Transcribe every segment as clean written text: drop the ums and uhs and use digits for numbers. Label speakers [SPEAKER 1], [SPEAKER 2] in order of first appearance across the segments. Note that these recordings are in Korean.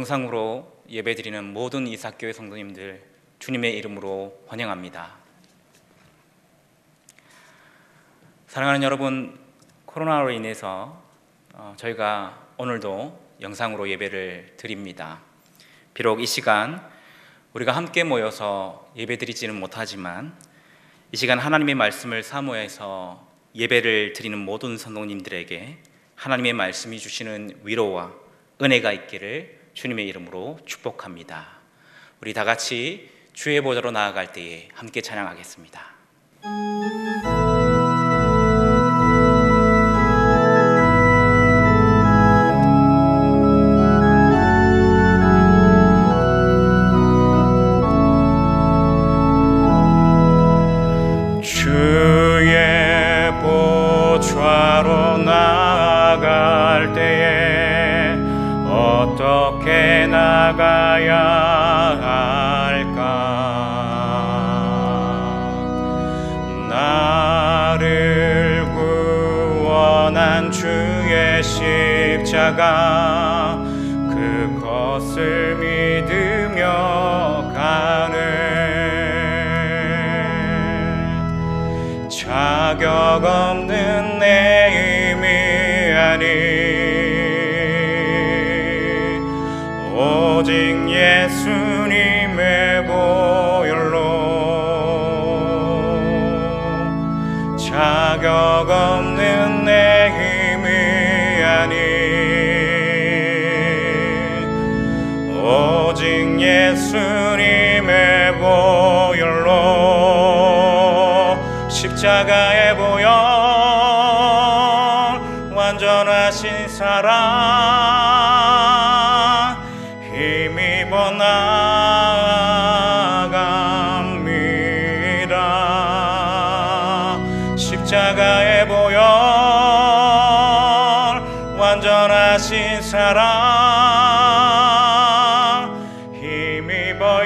[SPEAKER 1] 영상으로 예배드리는 모든 이삭교회 성도님들 주님의 이름으로 환영합니다. 사랑하는 여러분, 코로나로 인해서 저희가 오늘도 영상으로 예배를 드립니다. 비록 이 시간 우리가 함께 모여서 예배드리지는 못하지만 이 시간 하나님의 말씀을 사모해서 예배를 드리는 모든 성도님들에게 하나님의 말씀이 주시는 위로와 은혜가 있기를 주님의 이름으로 축복합니다. 우리 다 같이 주의 보좌로 나아갈 때에 함께 찬양하겠습니다.
[SPEAKER 2] 주의 보좌로 나아갈 때에 어떻게 나가야 할까? 나를 구원한 주의 십자가, 그것을 믿으며 가네. 자격 없는 내 힘이 아닌 오직 예수님의 보혈로, 자격 없는 내 힘이 아닌 오직 예수님의 보혈로, 십자가의 보혈 완전하신 사랑 힘입어 나아갑니다. 십자가의 보혈 완전하신 사랑 힘입어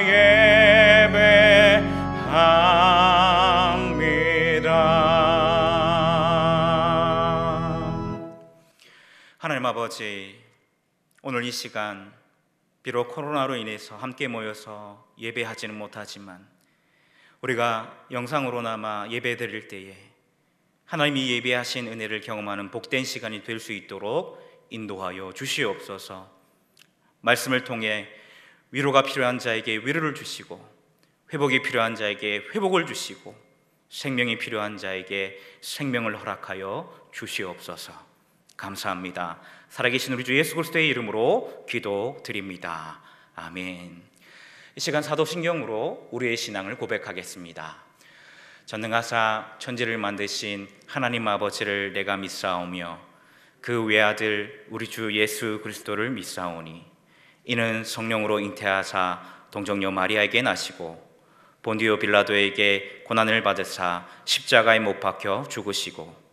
[SPEAKER 1] 하나님 아버지, 오늘 이 시간 비록 코로나로 인해서 함께 모여서 예배하지는 못하지만 우리가 영상으로나마 예배드릴 때에 하나님이 예배하신 은혜를 경험하는 복된 시간이 될 수 있도록 인도하여 주시옵소서. 말씀을 통해 위로가 필요한 자에게 위로를 주시고, 회복이 필요한 자에게 회복을 주시고, 생명이 필요한 자에게 생명을 허락하여 주시옵소서. 감사합니다. 살아계신 우리 주 예수 그리스도의 이름으로 기도드립니다. 아멘. 이 시간 사도신경으로 우리의 신앙을 고백하겠습니다. 전능하사 천지를 만드신 하나님 아버지를 내가 믿사오며 그 외아들 우리 주 예수 그리스도를 믿사오니, 이는 성령으로 잉태하사 동정녀 마리아에게 나시고 본디오 빌라도에게 고난을 받으사 십자가에 못 박혀 죽으시고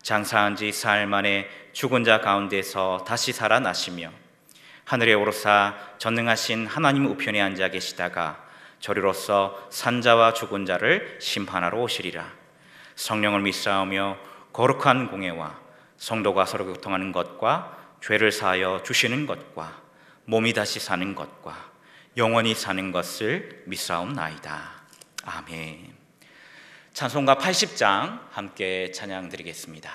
[SPEAKER 1] 장사한 지 사흘 만에 죽은 자 가운데서 다시 살아나시며 하늘에 오르사 전능하신 하나님 우편에 앉아 계시다가 저리로서 산자와 죽은 자를 심판하러 오시리라. 성령을 믿사오며 거룩한 공예와 성도가 서로 교통하는 것과 죄를 사하여 주시는 것과 몸이 다시 사는 것과 영원히 사는 것을 믿사옵나이다. 아멘. 찬송가 80장 함께 찬양 드리겠습니다.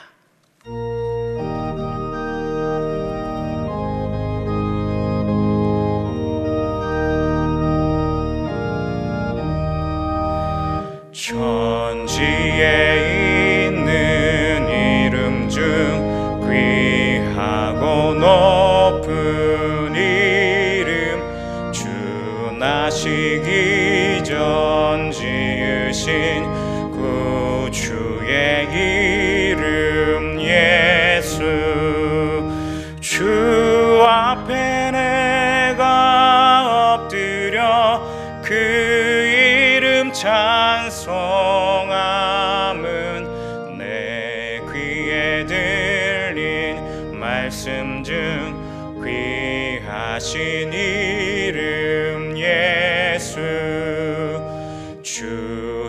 [SPEAKER 2] 천지에 있는 이름 중 귀하고 높은 이름, 주 나시기 전 지으신 구주의 이름 예수. 주 앞에 내가 엎드려 그 이름 찬송함은 내 귀에 들린 말씀 중 귀하신 이름 예수. 주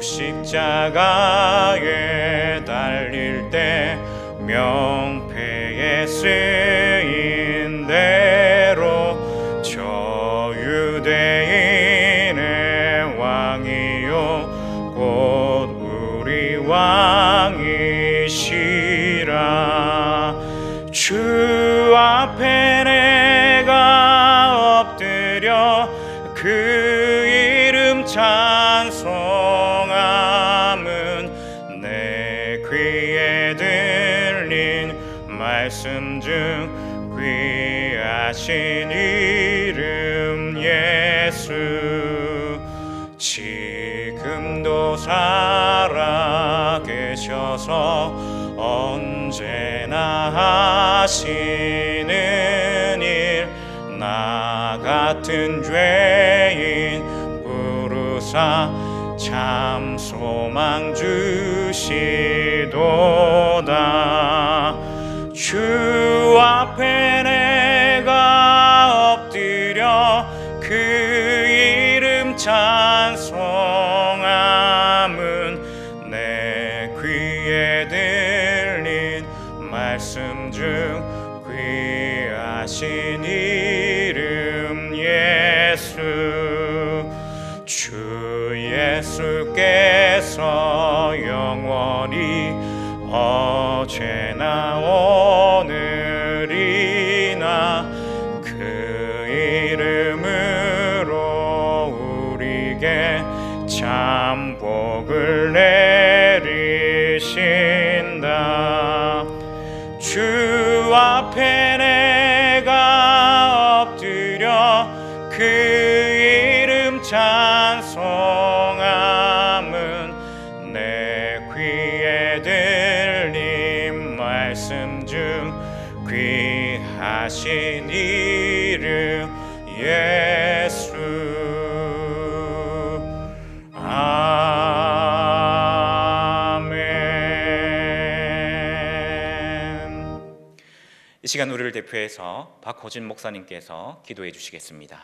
[SPEAKER 2] 십자가에 달릴 때 명패에 쓰인 대로 저 왕이시라. 주 앞에 내가 엎드려 그 이름 찬송함은 내 귀에 들린 말씀 중 귀하신 이름 예수. 지금도 살아계셔서 언제나 하시는 일, 나 같은 죄인 부르사 참 소망 주시도다. 주 앞에 내가 엎드려 그 이름 찬송함은 내 귀에 들린 말씀 중 귀하신 이름 예수. 주 예수께서 영원히 어제나 오늘이나 그 이름으로 우리에게 참 복을 내리신다. 주 앞에 내가 엎드려 그 이름 찬송함은 내 귀에 들린 말씀 중 귀하신 이름 예수. 아멘.
[SPEAKER 1] 이 시간 우리를 대표해서 박호진 목사님께서 기도해 주시겠습니다.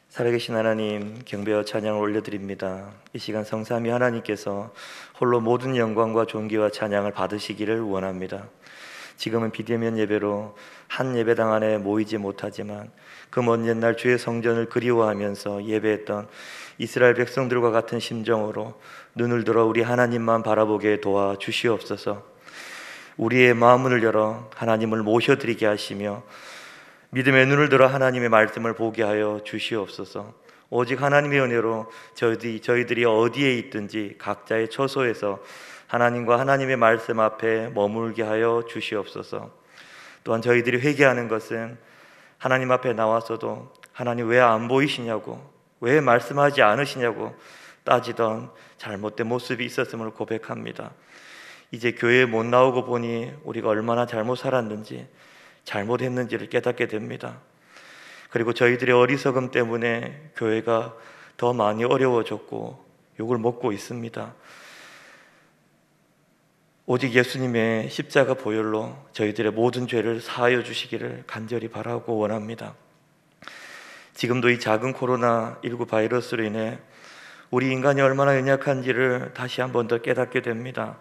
[SPEAKER 3] 살아계신 하나님, 경배와 찬양을 올려드립니다. 이 시간 성삼위 하나님께서 홀로 모든 영광과 존귀와 찬양을 받으시기를 원합니다. 지금은 비대면 예배로 한 예배당 안에 모이지 못하지만 그 먼 옛날 주의 성전을 그리워하면서 예배했던 이스라엘 백성들과 같은 심정으로 눈을 들어 우리 하나님만 바라보게 도와 주시옵소서. 우리의 마음을 열어 하나님을 모셔드리게 하시며 믿음의 눈을 들어 하나님의 말씀을 보게 하여 주시옵소서. 오직 하나님의 은혜로 저희들이 어디에 있든지 각자의 처소에서 하나님과 하나님의 말씀 앞에 머물게 하여 주시옵소서. 또한 저희들이 회개하는 것은 하나님 앞에 나와서도 하나님 왜 안 보이시냐고, 왜 말씀하지 않으시냐고 따지던 잘못된 모습이 있었음을 고백합니다. 이제 교회에 못 나오고 보니 우리가 얼마나 잘못 살았는지, 잘못했는지를 깨닫게 됩니다. 그리고 저희들의 어리석음 때문에 교회가 더 많이 어려워졌고 욕을 먹고 있습니다. 오직 예수님의 십자가 보혈로 저희들의 모든 죄를 사하여 주시기를 간절히 바라고 원합니다. 지금도 이 작은 코로나19 바이러스로 인해 우리 인간이 얼마나 연약한지를 다시 한 번 더 깨닫게 됩니다.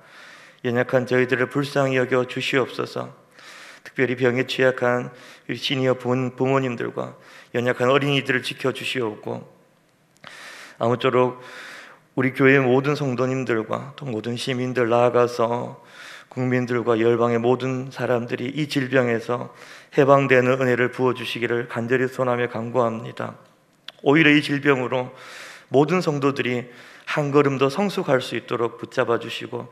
[SPEAKER 3] 연약한 저희들을 불쌍히 여겨 주시옵소서. 특별히 병에 취약한 우리 시니어 부모님들과 연약한 어린이들을 지켜주시옵고, 아무쪼록 우리 교회의 모든 성도님들과 또 모든 시민들 나아가서 국민들과 열방의 모든 사람들이 이 질병에서 해방되는 은혜를 부어주시기를 간절히 소원하며 간구합니다. 오히려 이 질병으로 모든 성도들이 한 걸음 더 성숙할 수 있도록 붙잡아 주시고,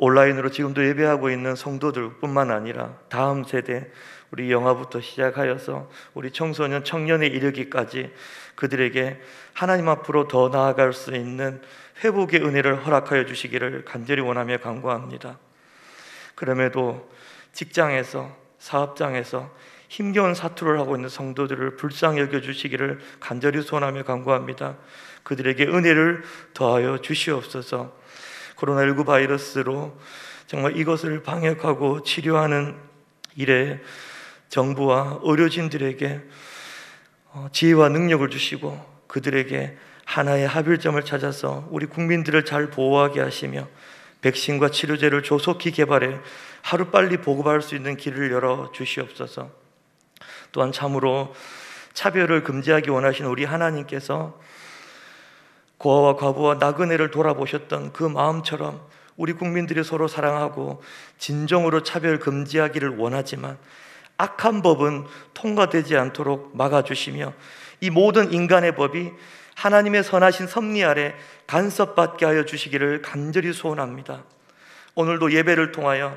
[SPEAKER 3] 온라인으로 지금도 예배하고 있는 성도들뿐만 아니라 다음 세대, 우리 영아부터 시작하여서 우리 청소년, 청년에 이르기까지 그들에게 하나님 앞으로 더 나아갈 수 있는 회복의 은혜를 허락하여 주시기를 간절히 원하며 간구합니다. 그럼에도 직장에서, 사업장에서 힘겨운 사투를 하고 있는 성도들을 불쌍히 여겨주시기를 간절히 소원하며 간구합니다. 그들에게 은혜를 더하여 주시옵소서. 코로나19 바이러스로 정말 이것을 방역하고 치료하는 일에 정부와 의료진들에게 지혜와 능력을 주시고 그들에게 하나의 합일점을 찾아서 우리 국민들을 잘 보호하게 하시며 백신과 치료제를 조속히 개발해 하루빨리 보급할 수 있는 길을 열어 주시옵소서. 또한 참으로 차별을 금지하기 원하시는 우리 하나님께서 고아와 과부와 나그네를 돌아보셨던 그 마음처럼 우리 국민들이 서로 사랑하고 진정으로 차별 금지하기를 원하지만 악한 법은 통과되지 않도록 막아주시며 이 모든 인간의 법이 하나님의 선하신 섭리 아래 간섭받게 하여 주시기를 간절히 소원합니다. 오늘도 예배를 통하여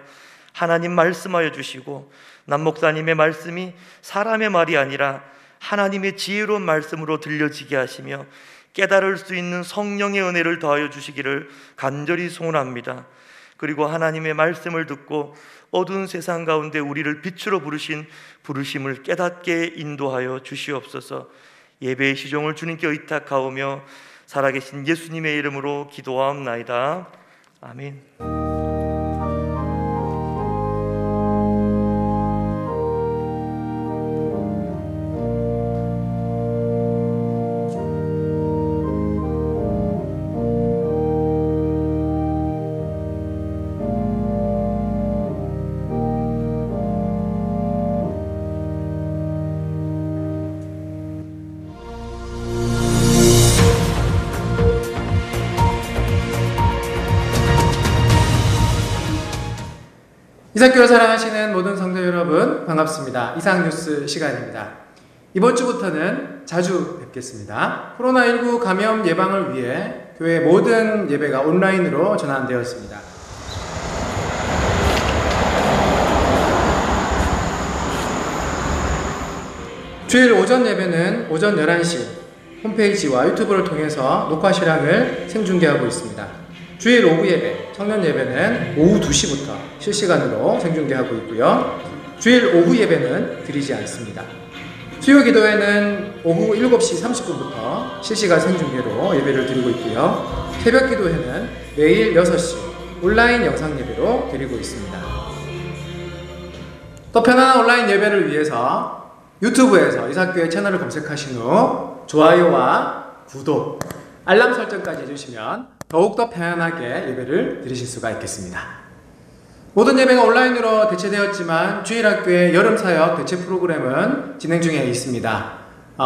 [SPEAKER 3] 하나님 말씀하여 주시고 남 목사님의 말씀이 사람의 말이 아니라 하나님의 지혜로운 말씀으로 들려지게 하시며 깨달을 수 있는 성령의 은혜를 더하여 주시기를 간절히 소원합니다. 그리고 하나님의 말씀을 듣고 어두운 세상 가운데 우리를 빛으로 부르신 부르심을 깨닫게 인도하여 주시옵소서. 예배의 시종을 주님께 의탁하오며 살아계신 예수님의 이름으로 기도하옵나이다. 아멘.
[SPEAKER 4] 이삭교를 사랑하시는 모든 성도 여러분, 반갑습니다. 이삭뉴스 시간입니다. 이번 주부터는 자주 뵙겠습니다. 코로나19 감염 예방을 위해 교회 모든 예배가 온라인으로 전환되었습니다. 주일 오전 예배는 오전 11시 홈페이지와 유튜브를 통해서 녹화 실황을 생중계하고 있습니다. 주일 오후 예배, 청년 예배는 오후 2시부터 실시간으로 생중계하고 있고요. 주일 오후 예배는 드리지 않습니다. 수요 기도회는 오후 7시 30분부터 실시간 생중계로 예배를 드리고 있고요. 새벽 기도회는 매일 6시 온라인 영상 예배로 드리고 있습니다. 또 편안한 온라인 예배를 위해서 유튜브에서 이삭교회 채널을 검색하신 후 좋아요와 구독, 알람 설정까지 해주시면 더욱더 편안하게 예배를 드리실 수가 있겠습니다. 모든 예배가 온라인으로 대체되었지만 주일학교의 여름사역 대체 프로그램은 진행 중에 있습니다.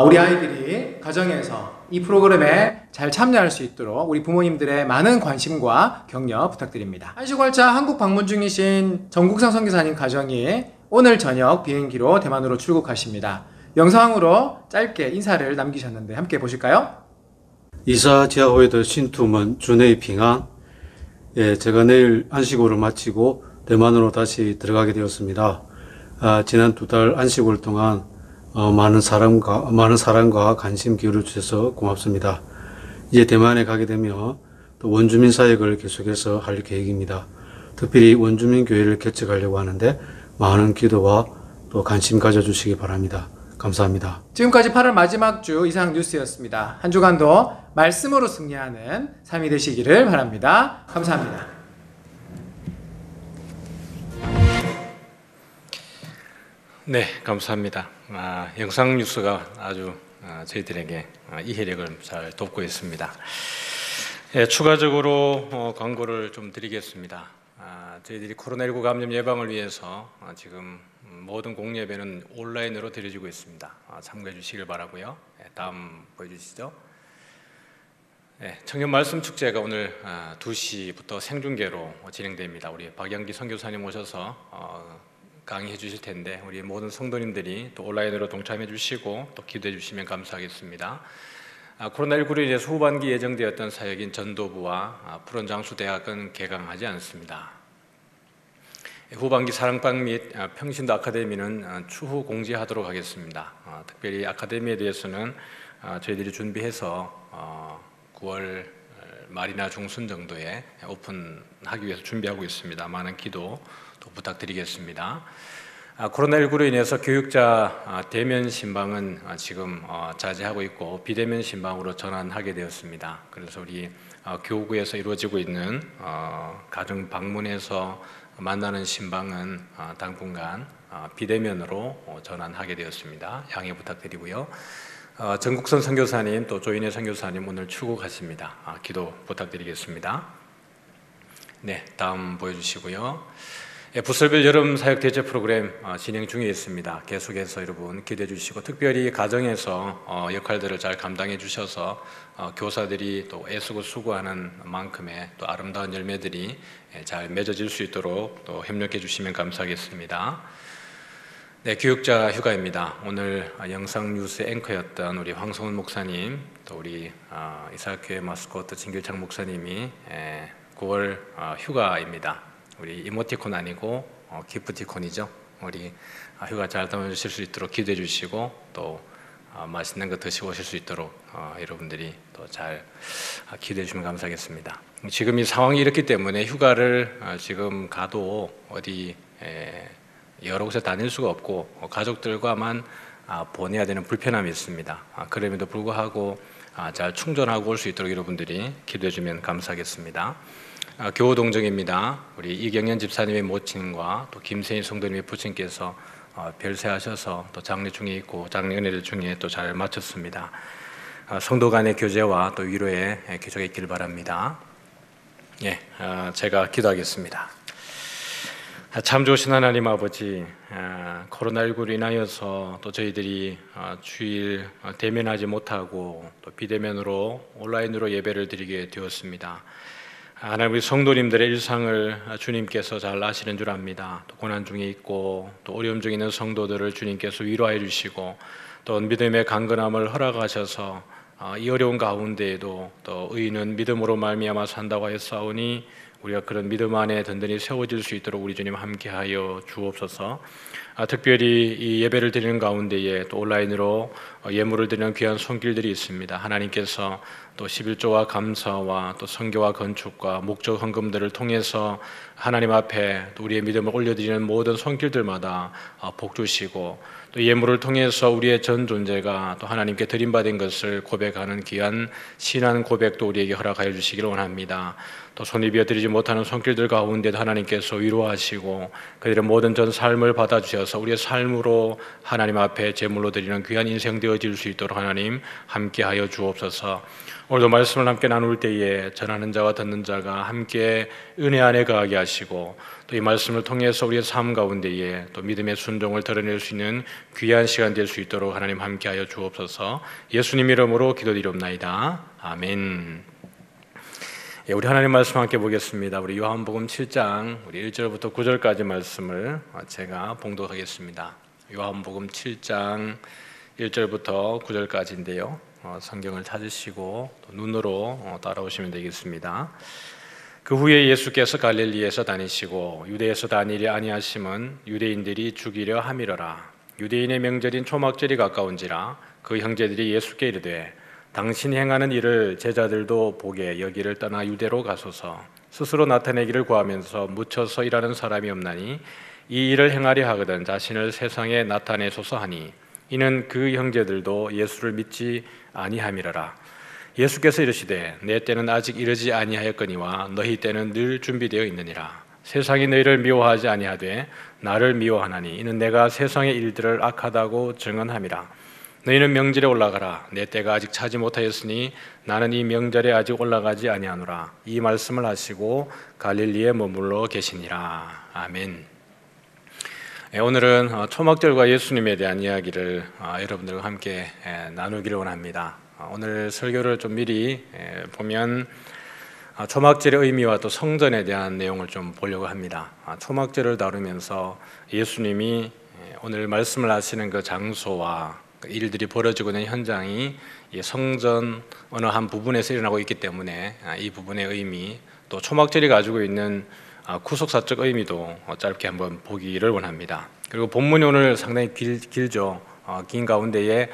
[SPEAKER 4] 우리 아이들이 가정에서 이 프로그램에 잘 참여할 수 있도록 우리 부모님들의 많은 관심과 격려 부탁드립니다. 한시골차 한국 방문 중이신 정국상 선교사님 가정이 오늘 저녁 비행기로 대만으로 출국하십니다. 영상으로 짧게 인사를 남기셨는데 함께 보실까요?
[SPEAKER 5] 이사 지하호회도 신투문 주내의平安. 예, 제가 내일 안식월을 마치고 대만으로 다시 들어가게 되었습니다. 지난 2달 안식월 동안 많은 사랑과 관심 기울여 주셔서 고맙습니다. 이제 대만에 가게 되면 또 원주민 사역을 계속해서 할 계획입니다. 특별히 원주민 교회를 개척하려고 하는데 많은 기도와 또 관심 가져주시기 바랍니다. 감사합니다.
[SPEAKER 4] 지금까지 8월 마지막 주 이삭뉴스였습니다. 한 주간도 말씀으로 승리하는 삶이 되시기를 바랍니다. 감사합니다.
[SPEAKER 6] 네, 감사합니다. 영상 뉴스가 아주 저희들에게 이해력을 잘 돕고 있습니다. 추가적으로 광고를 좀 드리겠습니다. 저희들이 코로나19 감염 예방을 위해서 지금 모든 공예배는 온라인으로 드려지고 있습니다. 참고해 주시길 바라고요. 다음 보여주시죠. 청년 말씀 축제가 오늘 2시부터 생중계로 진행됩니다. 우리 박영기 선교사님 오셔서 강의해 주실 텐데 우리 모든 성도님들이 또 온라인으로 동참해 주시고 또 기도해 주시면 감사하겠습니다. 코로나19로 인해서 후반기 예정되었던 사역인 전도부와 푸른장수대학은 개강하지 않습니다. 후반기 사랑방 및 평신도 아카데미는 추후 공지하도록 하겠습니다. 특별히 아카데미에 대해서는 저희들이 준비해서 9월 말이나 중순 정도에 오픈하기 위해서 준비하고 있습니다. 많은 기도 또 부탁드리겠습니다. 코로나19로 인해서 교육자 대면 신방은 지금 자제하고 있고 비대면 신방으로 전환하게 되었습니다. 그래서 우리 교구에서 이루어지고 있는 가정 방문에서 만나는 신방은 당분간 비대면으로 전환하게 되었습니다. 양해 부탁드리고요. 정국선 선교사님 또 조인혜 선교사님 오늘 출국하십니다. 기도 부탁드리겠습니다. 네, 다음 보여주시고요. 부설별 여름 사역 대체 프로그램 진행 중에 있습니다. 계속해서 여러분 기대해 주시고, 특별히 가정에서 역할들을 잘 감당해 주셔서 교사들이 또 애쓰고 수고하는 만큼의 또 아름다운 열매들이 잘 맺어질 수 있도록 또 협력해 주시면 감사하겠습니다. 네, 교육자 휴가입니다. 오늘 영상 뉴스 앵커였던 우리 황성훈 목사님, 또 우리 이사학교회 마스코트 진길창 목사님이 9월 휴가입니다. 우리 이모티콘 아니고 기프티콘이죠. 우리 휴가 잘 다녀주실 수 있도록 기도해 주시고, 또 맛있는 거 드시고 오실 수 있도록 여러분들이 또 잘 기도해 주시면 감사하겠습니다. 지금 이 상황이 이렇기 때문에 휴가를 지금 가도 어디 여러 곳에 다닐 수가 없고 가족들과만 보내야 되는 불편함이 있습니다. 그럼에도 불구하고 잘 충전하고 올 수 있도록 여러분들이 기도해 주면 감사하겠습니다. 교우동정입니다. 우리 이경연 집사님의 모친과 또 김세인 성도님의 부친께서 별세하셔서 또 장례 중에 있고 장례 은혜를 중에 또 잘 마쳤습니다. 성도 간의 교제와 또 위로에 계속 있길 바랍니다. 예, 제가 기도하겠습니다. 참 좋으신 하나님 아버지, 코로나19로 인하여서 또 저희들이 주일 대면하지 못하고 또 비대면으로 온라인으로 예배를 드리게 되었습니다. 하나님, 우리 성도님들의 일상을 주님께서 잘 아시는 줄 압니다. 또 고난 중에 있고 또 어려움 중에 있는 성도들을 주님께서 위로해 주시고 또 믿음의 강건함을 허락하셔서 이 어려운 가운데에도 또 의인은 믿음으로 말미암아 산다고 하였사오니 우리가 그런 믿음 안에 든든히 세워질 수 있도록 우리 주님 함께하여 주옵소서. 특별히 이 예배를 드리는 가운데에 또 온라인으로 예물을 드리는 귀한 손길들이 있습니다. 하나님께서 또 11조와 감사와 또 선교와 건축과 목적 헌금들을 통해서 하나님 앞에 또 우리의 믿음을 올려드리는 모든 손길들마다 복 주시고, 또 예물을 통해서 우리의 전 존재가 또 하나님께 드림받은 것을 고백하는 귀한 신앙 고백도 우리에게 허락하여 주시기를 원합니다. 또 손이 비어드리지 못하는 손길들 가운데도 하나님께서 위로하시고 그들의 모든 전 삶을 받아주셔서 우리의 삶으로 하나님 앞에 제물로 드리는 귀한 인생 되어질 수 있도록 하나님 함께하여 주옵소서. 오늘도 말씀을 함께 나눌 때에 전하는 자와 듣는 자가 함께 은혜 안에 거하게 하시고, 또 이 말씀을 통해서 우리의 삶 가운데에 또 믿음의 순종을 드러낼 수 있는 귀한 시간 될 수 있도록 하나님 함께하여 주옵소서. 예수님 이름으로 기도드리옵나이다. 아멘. 우리 하나님 말씀 함께 보겠습니다. 우리 요한복음 7장 우리 1절부터 9절까지 말씀을 제가 봉독하겠습니다. 요한복음 7장 1절부터 9절까지인데요. 성경을 찾으시고 또 눈으로 따라오시면 되겠습니다. 그 후에 예수께서 갈릴리에서 다니시고 유대에서 다니려 아니하심은 유대인들이 죽이려 함이러라. 유대인의 명절인 초막절이 가까운지라 그 형제들이 예수께 이르되 당신이 행하는 일을 제자들도 보게 여기를 떠나 유대로 가소서. 스스로 나타내기를 구하면서 묻혀서 일하는 사람이 없나니 이 일을 행하려 하거든 자신을 세상에 나타내소서 하니, 이는 그 형제들도 예수를 믿지 아니함이러라. 예수께서 이르시되 내 때는 아직 이르지 아니하였거니와 너희 때는 늘 준비되어 있느니라. 세상이 너희를 미워하지 아니하되 나를 미워하나니 이는 내가 세상의 일들을 악하다고 증언함이라. 너희는 명절에 올라가라. 내 때가 아직 차지 못하였으니 나는 이 명절에 아직 올라가지 아니하노라. 이 말씀을 하시고 갈릴리에 머물러 계시니라. 아멘. 오늘은 초막절과 예수님에 대한 이야기를 여러분들과 함께 나누기를 원합니다. 오늘 설교를 좀 미리 보면 초막절의 의미와 또 성전에 대한 내용을 좀 보려고 합니다. 초막절을 다루면서 예수님이 오늘 말씀을 하시는 그 장소와 일들이 벌어지고 있는 현장이 성전 어느 한 부분에서 일어나고 있기 때문에 이 부분의 의미, 또 초막절이 가지고 있는 구속사적 의미도 짧게 한번 보기를 원합니다. 그리고 본문이 오늘 상당히 길죠. 긴 가운데에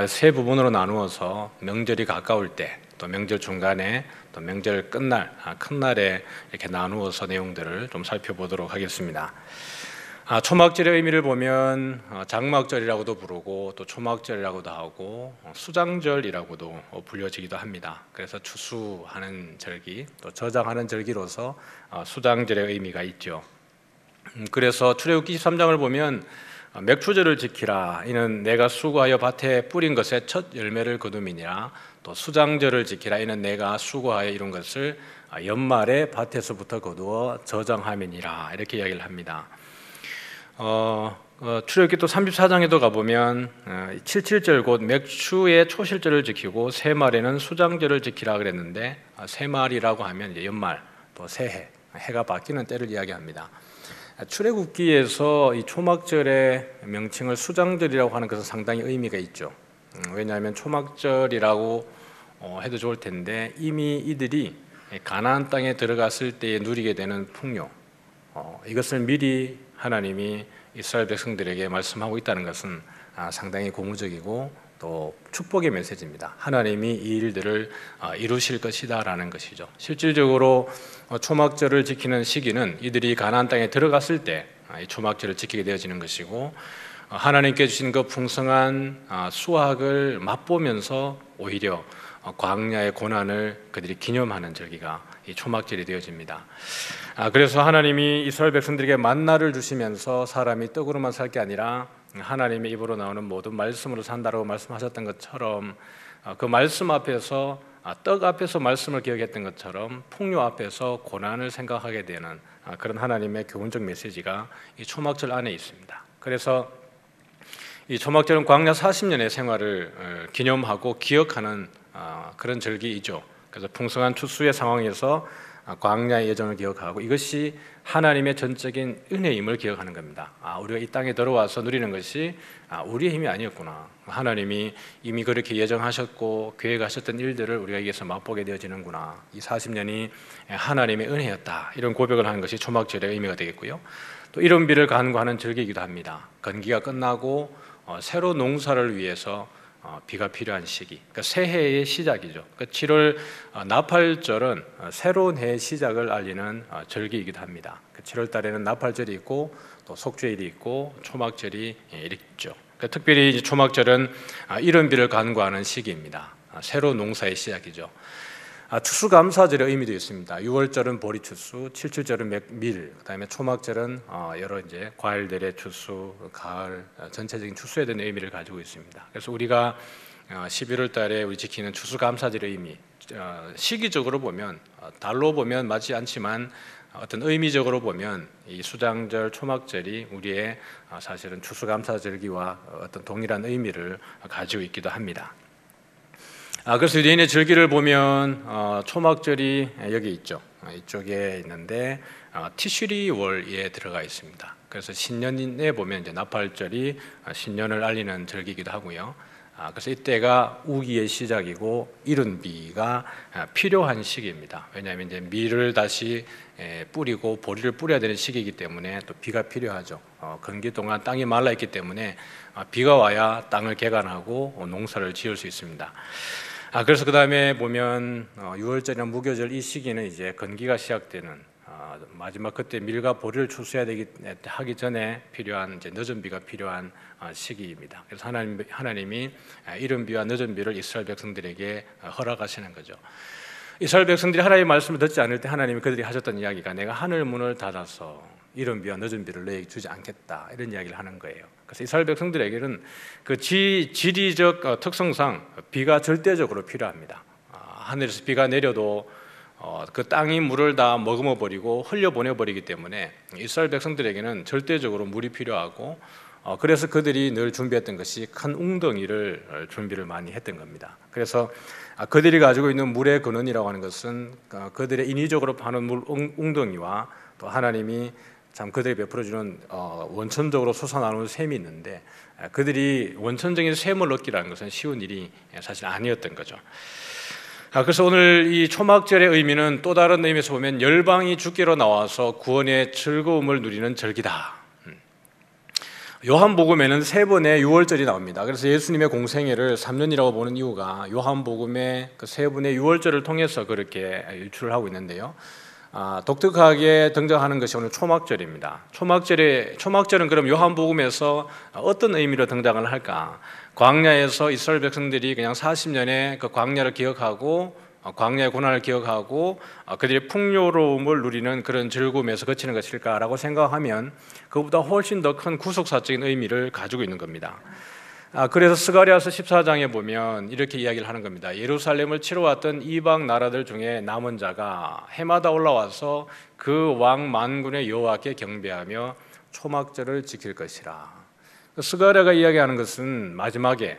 [SPEAKER 6] 세 부분으로 나누어서 명절이 가까울 때, 또 명절 중간에, 또 명절 끝날, 큰 날에 이렇게 나누어서 내용들을 좀 살펴보도록 하겠습니다. 초막절의 의미를 보면 장막절이라고도 부르고 또 초막절이라고도 하고 수장절이라고도 불려지기도 합니다. 그래서 추수하는 절기, 또 저장하는 절기로서 수장절의 의미가 있죠. 그래서 출애굽기 23장을 보면 맥추절을 지키라. 이는 내가 수고하여 밭에 뿌린 것의 첫 열매를 거둠이니라. 또 또 수장절을 지키라 이는 내가 수고하여 이룬 것을 연말에 밭에서부터 거두어 저장하면이라 이렇게 이야기를 합니다. 출애굽기 또 34장에도 가보면 77절 곧 맥추의 초실절을 지키고 새말에는 수장절을 지키라 그랬는데 새말이라고 하면 이제 연말 또 새해 해가 바뀌는 때를 이야기합니다. 출애굽기에서 이 초막절의 명칭을 수장절이라고 하는 것은 상당히 의미가 있죠. 왜냐하면 초막절이라고 해도 좋을 텐데 이미 이들이 가나안 땅에 들어갔을 때에 누리게 되는 풍요, 이것을 미리 하나님이 이스라엘 백성들에게 말씀하고 있다는 것은 상당히 고무적이고 또 축복의 메시지입니다. 하나님이 이 일들을 이루실 것이다라는 것이죠. 실질적으로 초막절을 지키는 시기는 이들이 가나안 땅에 들어갔을 때 초막절을 지키게 되어지는 것이고, 하나님께 주신 그 풍성한 수확을 맛보면서 오히려 광야의 고난을 그들이 기념하는 절기가 이 초막절이 되어집니다. 그래서 하나님이 이스라엘 백성들에게 만나를 주시면서 사람이 떡으로만 살 게 아니라 하나님의 입으로 나오는 모든 말씀으로 산다라고 말씀하셨던 것처럼, 그 말씀 앞에서 떡 앞에서 말씀을 기억했던 것처럼 풍요 앞에서 고난을 생각하게 되는 그런 하나님의 교훈적 메시지가 이 초막절 안에 있습니다. 그래서 이 초막절은 광야 40년의 생활을 기념하고 기억하는 그런 절기이죠. 그래서 풍성한 추수의 상황에서 광야의 여정을 기억하고, 이것이 하나님의 전적인 은혜임을 기억하는 겁니다. 우리가 이 땅에 들어와서 누리는 것이 우리의 힘이 아니었구나. 하나님이 이미 그렇게 예정하셨고 계획하셨던 일들을 우리가 여기서 맛보게 되어지는구나. 이 40년이 하나님의 은혜였다. 이런 고백을 하는 것이 초막절의 의미가 되겠고요. 또 이런 비를 간구하는 절기이기도 합니다. 건기가 끝나고 새로 농사를 위해서 비가 필요한 시기, 그러니까 새해의 시작이죠. 그러니까 7월 나팔절은 새로운 해의 시작을 알리는 절기이기도 합니다. 7월 달에는 나팔절이 있고 또 속죄일이 있고 초막절이 있죠. 그러니까 특별히 이 초막절은 이른 비를 간구하는 시기입니다. 새로운 농사의 시작이죠. 추수감사절의 의미도 있습니다. 6월절은 보리추수, 7절은 밀, 그다음에 초막절은 여러 이제 과일들의 추수, 가을 전체적인 추수에 대한 의미를 가지고 있습니다. 그래서 우리가 11월 달에 우리 지키는 추수감사절의 의미, 시기적으로 보면 달로 보면 맞지 않지만 어떤 의미적으로 보면 이 수장절, 초막절이 우리의 사실은 추수감사절기와 어떤 동일한 의미를 가지고 있기도 합니다. 그래서 유대인의 절기를 보면 초막절이 여기 있죠. 이쪽에 있는데 티슈리월에 들어가 있습니다. 그래서 신년에 보면 이제 나팔절이 신년을 알리는 절기이기도 하고요. 그래서 이때가 우기의 시작이고 이른 비가 필요한 시기입니다. 왜냐하면 이제 밀을 다시 뿌리고 보리를 뿌려야 되는 시기이기 때문에 또 비가 필요하죠. 건기 동안 땅이 말라 있기 때문에 비가 와야 땅을 개간하고 농사를 지을 수 있습니다. 그래서 그 다음에 보면 6월절이나 무교절 이 시기는 이제 건기가 시작되는 마지막 그때 밀과 보리를 추수해야 하기 전에 필요한 이제 늦은 비가 필요한 시기입니다. 그래서 하나님이 이른 비와 늦은 비를 이스라엘 백성들에게 허락하시는 거죠. 이스라엘 백성들이 하나님의 말씀을 듣지 않을 때 하나님이 그들이 하셨던 이야기가 내가 하늘 문을 닫아서 이른 비와 늦은 비를 너에게 주지 않겠다, 이런 이야기를 하는 거예요. 그래서 이스라엘 백성들에게는 그 지리적 특성상 비가 절대적으로 필요합니다. 하늘에서 비가 내려도 그 땅이 물을 다 머금어 버리고 흘려 보내 버리기 때문에 이스라엘 백성들에게는 절대적으로 물이 필요하고, 그래서 그들이 늘 준비했던 것이 큰 웅덩이를 준비를 많이 했던 겁니다. 그래서 그들이 가지고 있는 물의 근원이라고 하는 것은 그들의 인위적으로 파는 물 웅덩이와 또 하나님이 참 그들이 베풀어주는 원천적으로 솟아나오는 샘이 있는데, 그들이 원천적인 샘을 얻기라는 것은 쉬운 일이 사실 아니었던 거죠. 그래서 오늘 이 초막절의 의미는 또 다른 의미에서 보면 열방이 주께로 나와서 구원의 즐거움을 누리는 절기다. 요한복음에는 3번의 6월절이 나옵니다. 그래서 예수님의 공생애를 3년이라고 보는 이유가 요한복음의 그 3분의 6월절을 통해서 그렇게 유출을 하고 있는데요. 독특하게 등장하는 것이 오늘 초막절입니다. 초막절은 그럼 요한복음에서 어떤 의미로 등장을 할까? 광야에서 이스라엘 백성들이 그냥 40년의 그 광야를 기억하고 광야의 고난을 기억하고 그들의 풍요로움을 누리는 그런 즐거움에서 그치는 것일까라고 생각하면 그보다 훨씬 더 큰 구속사적인 의미를 가지고 있는 겁니다. 그래서 스가랴서 14장에 보면 이렇게 이야기를 하는 겁니다. 예루살렘을 치러 왔던 이방 나라들 중에 남은 자가 해마다 올라와서 그 왕 만군의 여호와께 경배하며 초막절을 지킬 것이라. 스가랴가 이야기하는 것은 마지막에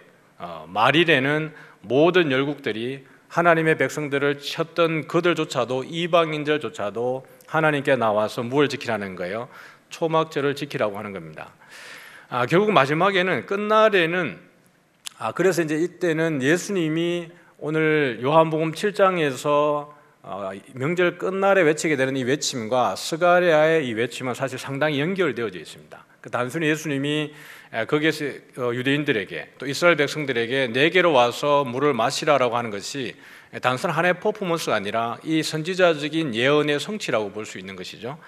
[SPEAKER 6] 말일에는 모든 열국들이 하나님의 백성들을 쳤던 그들조차도, 이방인들조차도 하나님께 나와서 무엇을 지키라는 거예요? 초막절을 지키라고 하는 겁니다. 결국 마지막에는, 끝날에는, 그래서 이제 이때는 예수님이 오늘 요한복음 7장에서 명절 끝날에 외치게 되는 이 외침과 스가랴의 이 외침은 사실 상당히 연결되어져 있습니다. 단순히 예수님이 거기에서 유대인들에게 또 이스라엘 백성들에게 내게로 와서 물을 마시라라고 하는 것이 단순 하나의 퍼포먼스가 아니라 이 선지자적인 예언의 성취라고 볼 수 있는 것이죠.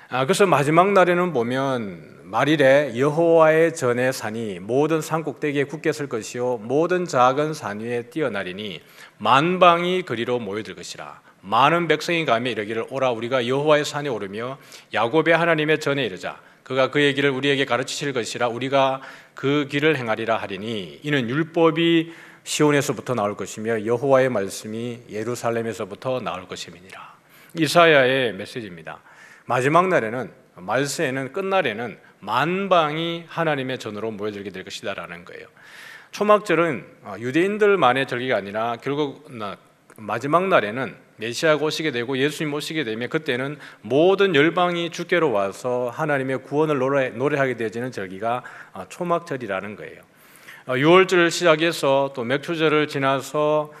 [SPEAKER 6] 그래서 마지막 날에는 보면 말일에 여호와의 전의 산이 모든 산 꼭대기에 굳게 설 것이요 모든 작은 산 위에 뛰어나리니 만방이 그리로 모여들 것이라. 많은 백성이 가며 이르기를 오라 우리가 여호와의 산에 오르며 야곱의 하나님의 전에 이르자. 그가 그의 길을 우리에게 가르치실 것이라. 우리가 그 길을 행하리라 하리니 이는 율법이 시온에서부터 나올 것이며 여호와의 말씀이 예루살렘에서부터 나올 것임이니라. 이사야의 메시지입니다. 마지막 날에는, 말세에는, 끝날에는 만방이 하나님의 전으로 모여들게 될 것이다라는 거예요. 초막절은 유대인들만의 절기가 아니라 결국 마지막 날에는 메시아가 오시게 되고 예수님 오시게 되면 그때는 모든 열방이 주께로 와서 하나님의 구원을 노래하게 되어지는 절기가 초막절이라는 거예요. 6월절을 시작해서 또 맥추절을 지나서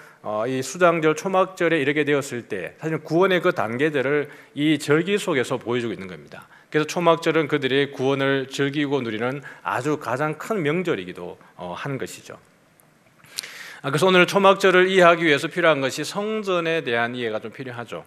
[SPEAKER 6] 이 수장절 초막절에 이르게 되었을 때 사실 구원의 그 단계들을 이 절기 속에서 보여주고 있는 겁니다. 그래서 초막절은 그들의 구원을 즐기고 누리는 아주 가장 큰 명절이기도 하는 것이죠. 그래서 오늘 초막절을 이해하기 위해서 필요한 것이 성전에 대한 이해가 좀 필요하죠.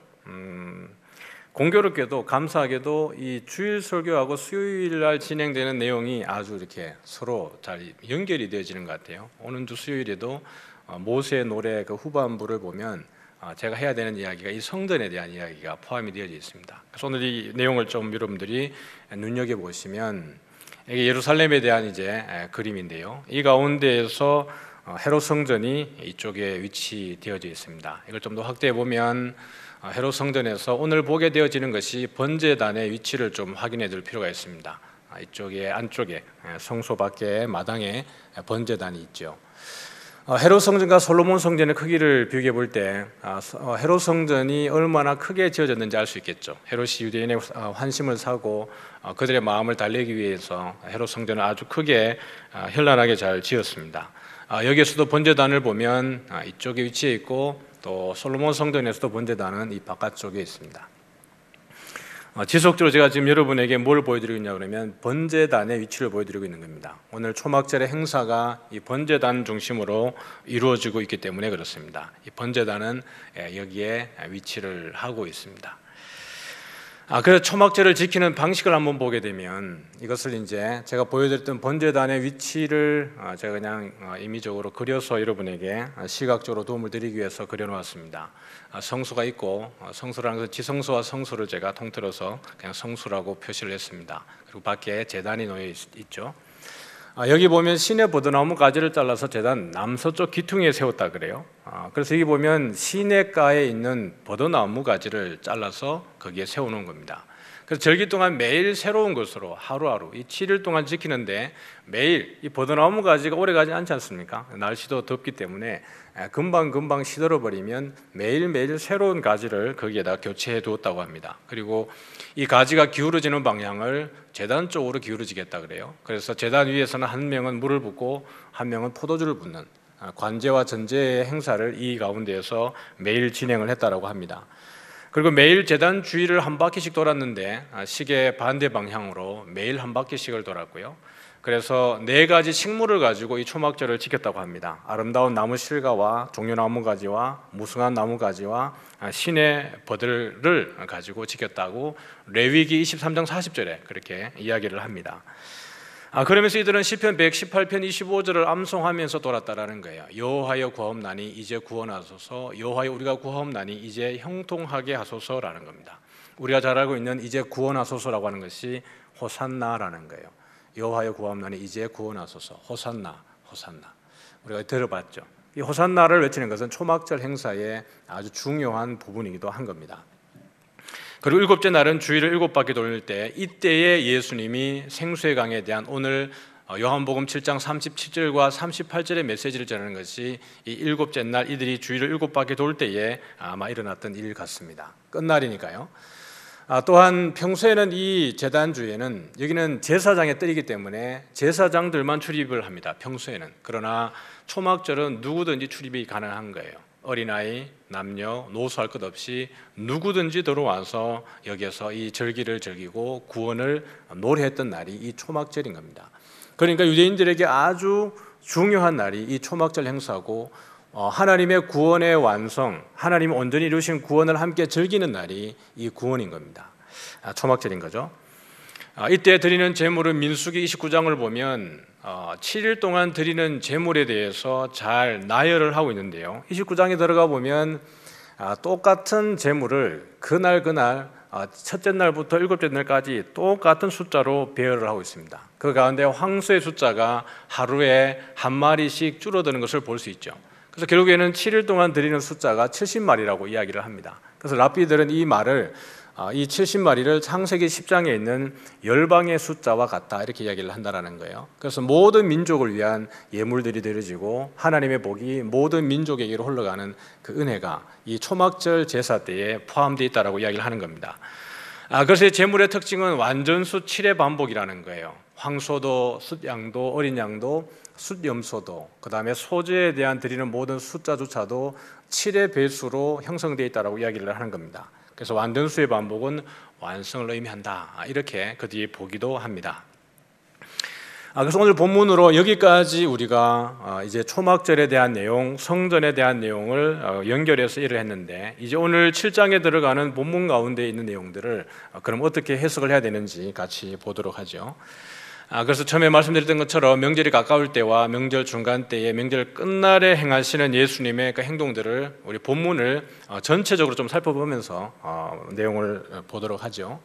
[SPEAKER 6] 공교롭게도 감사하게도 이 주일 설교하고 수요일 날 진행되는 내용이 아주 이렇게 서로 잘 연결이 되어지는 것 같아요. 오는 주 수요일에도 모세의 노래 그 후반부를 보면 제가 해야 되는 이야기가 이 성전에 대한 이야기가 포함이 되어져 있습니다. 그래서 오늘 이 내용을 좀 여러분들이 눈여겨 보시면 이게 예루살렘에 대한 이제 그림인데요. 이 가운데에서 헤롯 성전이 이쪽에 위치되어져 있습니다. 이걸 좀 더 확대해 보면 헤롯 성전에서 오늘 보게 되어지는 것이 번제단의 위치를 좀 확인해 둘 필요가 있습니다. 이쪽에 안쪽에 성소 밖에 마당에 번제단이 있죠. 헤롯 성전과 솔로몬 성전의 크기를 비교해 볼 때 헤롯 성전이 얼마나 크게 지어졌는지 알 수 있겠죠. 헤롯이 유대인의 환심을 사고 그들의 마음을 달래기 위해서 헤롯 성전을 아주 크게 현란하게 잘 지었습니다. 여기에서도 번제단을 보면 이쪽에 위치해 있고 또 솔로몬 성전에서도 번제단은 이 바깥쪽에 있습니다. 지속적으로 제가 지금 여러분에게 뭘 보여드리고 있냐 그러면 번제단의 위치를 보여드리고 있는 겁니다. 오늘 초막절의 행사가 이 번제단 중심으로 이루어지고 있기 때문에 그렇습니다. 이 번제단은 여기에 위치를 하고 있습니다. 그래서 초막절을 지키는 방식을 한번 보게 되면 이것을 이제 제가 보여드렸던 번제단의 위치를 제가 그냥 임의적으로 그려서 여러분에게 시각적으로 도움을 드리기 위해서 그려놓았습니다. 성수가 있고 성수라는 것은 지성소와 성수를 제가 통틀어서 그냥 성수라고 표시를 했습니다. 그리고 밖에 제단이 놓여 있죠. 여기 보면 시내 버드나무 가지를 잘라서 제단 남서쪽 기퉁에 세웠다 그래요. 그래서 여기 보면 시내가에 있는 버드나무 가지를 잘라서 거기에 세워놓은 겁니다. 그래서 절기 동안 매일 새로운 것으로 하루하루 이 7일 동안 지키는데 매일 이 버드나무 가지가 오래 가지 않지 않습니까? 날씨도 덥기 때문에 금방 시들어버리면 매일매일 새로운 가지를 거기에다 교체해 두었다고 합니다. 그리고 이 가지가 기울어지는 방향을 제단 쪽으로 기울어지겠다 그래요. 그래서 제단 위에서는 한 명은 물을 붓고 한 명은 포도주를 붓는 관제와 전제의 행사를 이 가운데에서 매일 진행을 했다라고 합니다. 그리고 매일 제단 주위를 한 바퀴씩 돌았는데 시계 반대 방향으로 매일 한 바퀴씩을 돌았고요. 그래서 4가지 식물을 가지고 이 초막절을 지켰다고 합니다. 아름다운 나무 실과와 종려나무 가지와 무성한 나무 가지와 신의 버들을 가지고 지켰다고 레위기 23장 40절에 그렇게 이야기를 합니다. 그러면서 이들은 시편 118편 25절을 암송하면서 돌았다라는 거예요. 여호와여 구하옵나니 이제 구원하소서. 여호와여 우리가 구하옵나니 이제 형통하게 하소서라는 겁니다. 우리가 잘 알고 있는 이제 구원하소서라고 하는 것이 호산나라는 거예요. 여호와여 구하옵나니 이제 구원하소서. 호산나. 호산나. 우리가 들어봤죠. 이 호산나를 외치는 것은 초막절 행사의 아주 중요한 부분이기도 한 겁니다. 그리고 일곱째 날은 주일을 7바퀴 돌릴 때, 이때에 예수님이 생수의 강에 대한 오늘 요한복음 7장 37절과 38절의 메시지를 전하는 것이 이 일곱째 날 이들이 주일을 7바퀴 돌 때에 아마 일어났던 일 같습니다. 끝날이니까요. 또한 평소에는 이 제단주에는 여기는 제사장의 뜰이기 때문에 제사장들만 출입을 합니다. 평소에는. 그러나 초막절은 누구든지 출입이 가능한 거예요. 어린아이, 남녀, 노소할 것 없이 누구든지 들어와서 여기에서 이 절기를 즐기고 구원을 노래했던 날이 이 초막절인 겁니다. 그러니까 유대인들에게 아주 중요한 날이 이 초막절 행사고, 하나님의 구원의 완성, 하나님이 온전히 이루신 구원을 함께 즐기는 날이 이 구원인 겁니다. 초막절인 거죠. 이때 드리는 제물은 민수기 29장을 보면 7일 동안 드리는 제물에 대해서 잘 나열을 하고 있는데요. 29장에 들어가 보면 똑같은 제물을 그날 첫째 날부터 7째 날까지 똑같은 숫자로 배열을 하고 있습니다. 그 가운데 황소의 숫자가 하루에 한 마리씩 줄어드는 것을 볼 수 있죠. 그래서 결국에는 7일 동안 드리는 숫자가 70마리라고 이야기를 합니다. 그래서 랍비들은 이 말을, 이 70마리를 창세기 10장에 있는 열방의 숫자와 같다, 이렇게 이야기를 한다는 거예요. 그래서 모든 민족을 위한 예물들이 드려지고 하나님의 복이 모든 민족에게로 흘러가는 그 은혜가 이 초막절 제사 때에 포함되어 있다고 이야기를 하는 겁니다. 그래서 제물의 특징은 완전수 7의 반복이라는 거예요. 황소도, 숫양도, 어린 양도, 숫염소도, 그 다음에 소재에 대한 드리는 모든 숫자조차도 7의 배수로 형성되어 있다고 이야기를 하는 겁니다. 그래서 완전수의 반복은 완성을 의미한다, 이렇게 그 뒤에 보기도 합니다. 그래서 오늘 본문으로 여기까지 우리가 이제 초막절에 대한 내용, 성전에 대한 내용을 연결해서 일을 했는데, 이제 오늘 7장에 들어가는 본문 가운데 있는 내용들을 그럼 어떻게 해석을 해야 되는지 같이 보도록 하죠. 그래서 처음에 말씀드렸던 것처럼 명절이 가까울 때와 명절 중간 때에 명절 끝날에 행하시는 예수님의 그 행동들을 우리 본문을 전체적으로 좀 살펴보면서 내용을 보도록 하죠.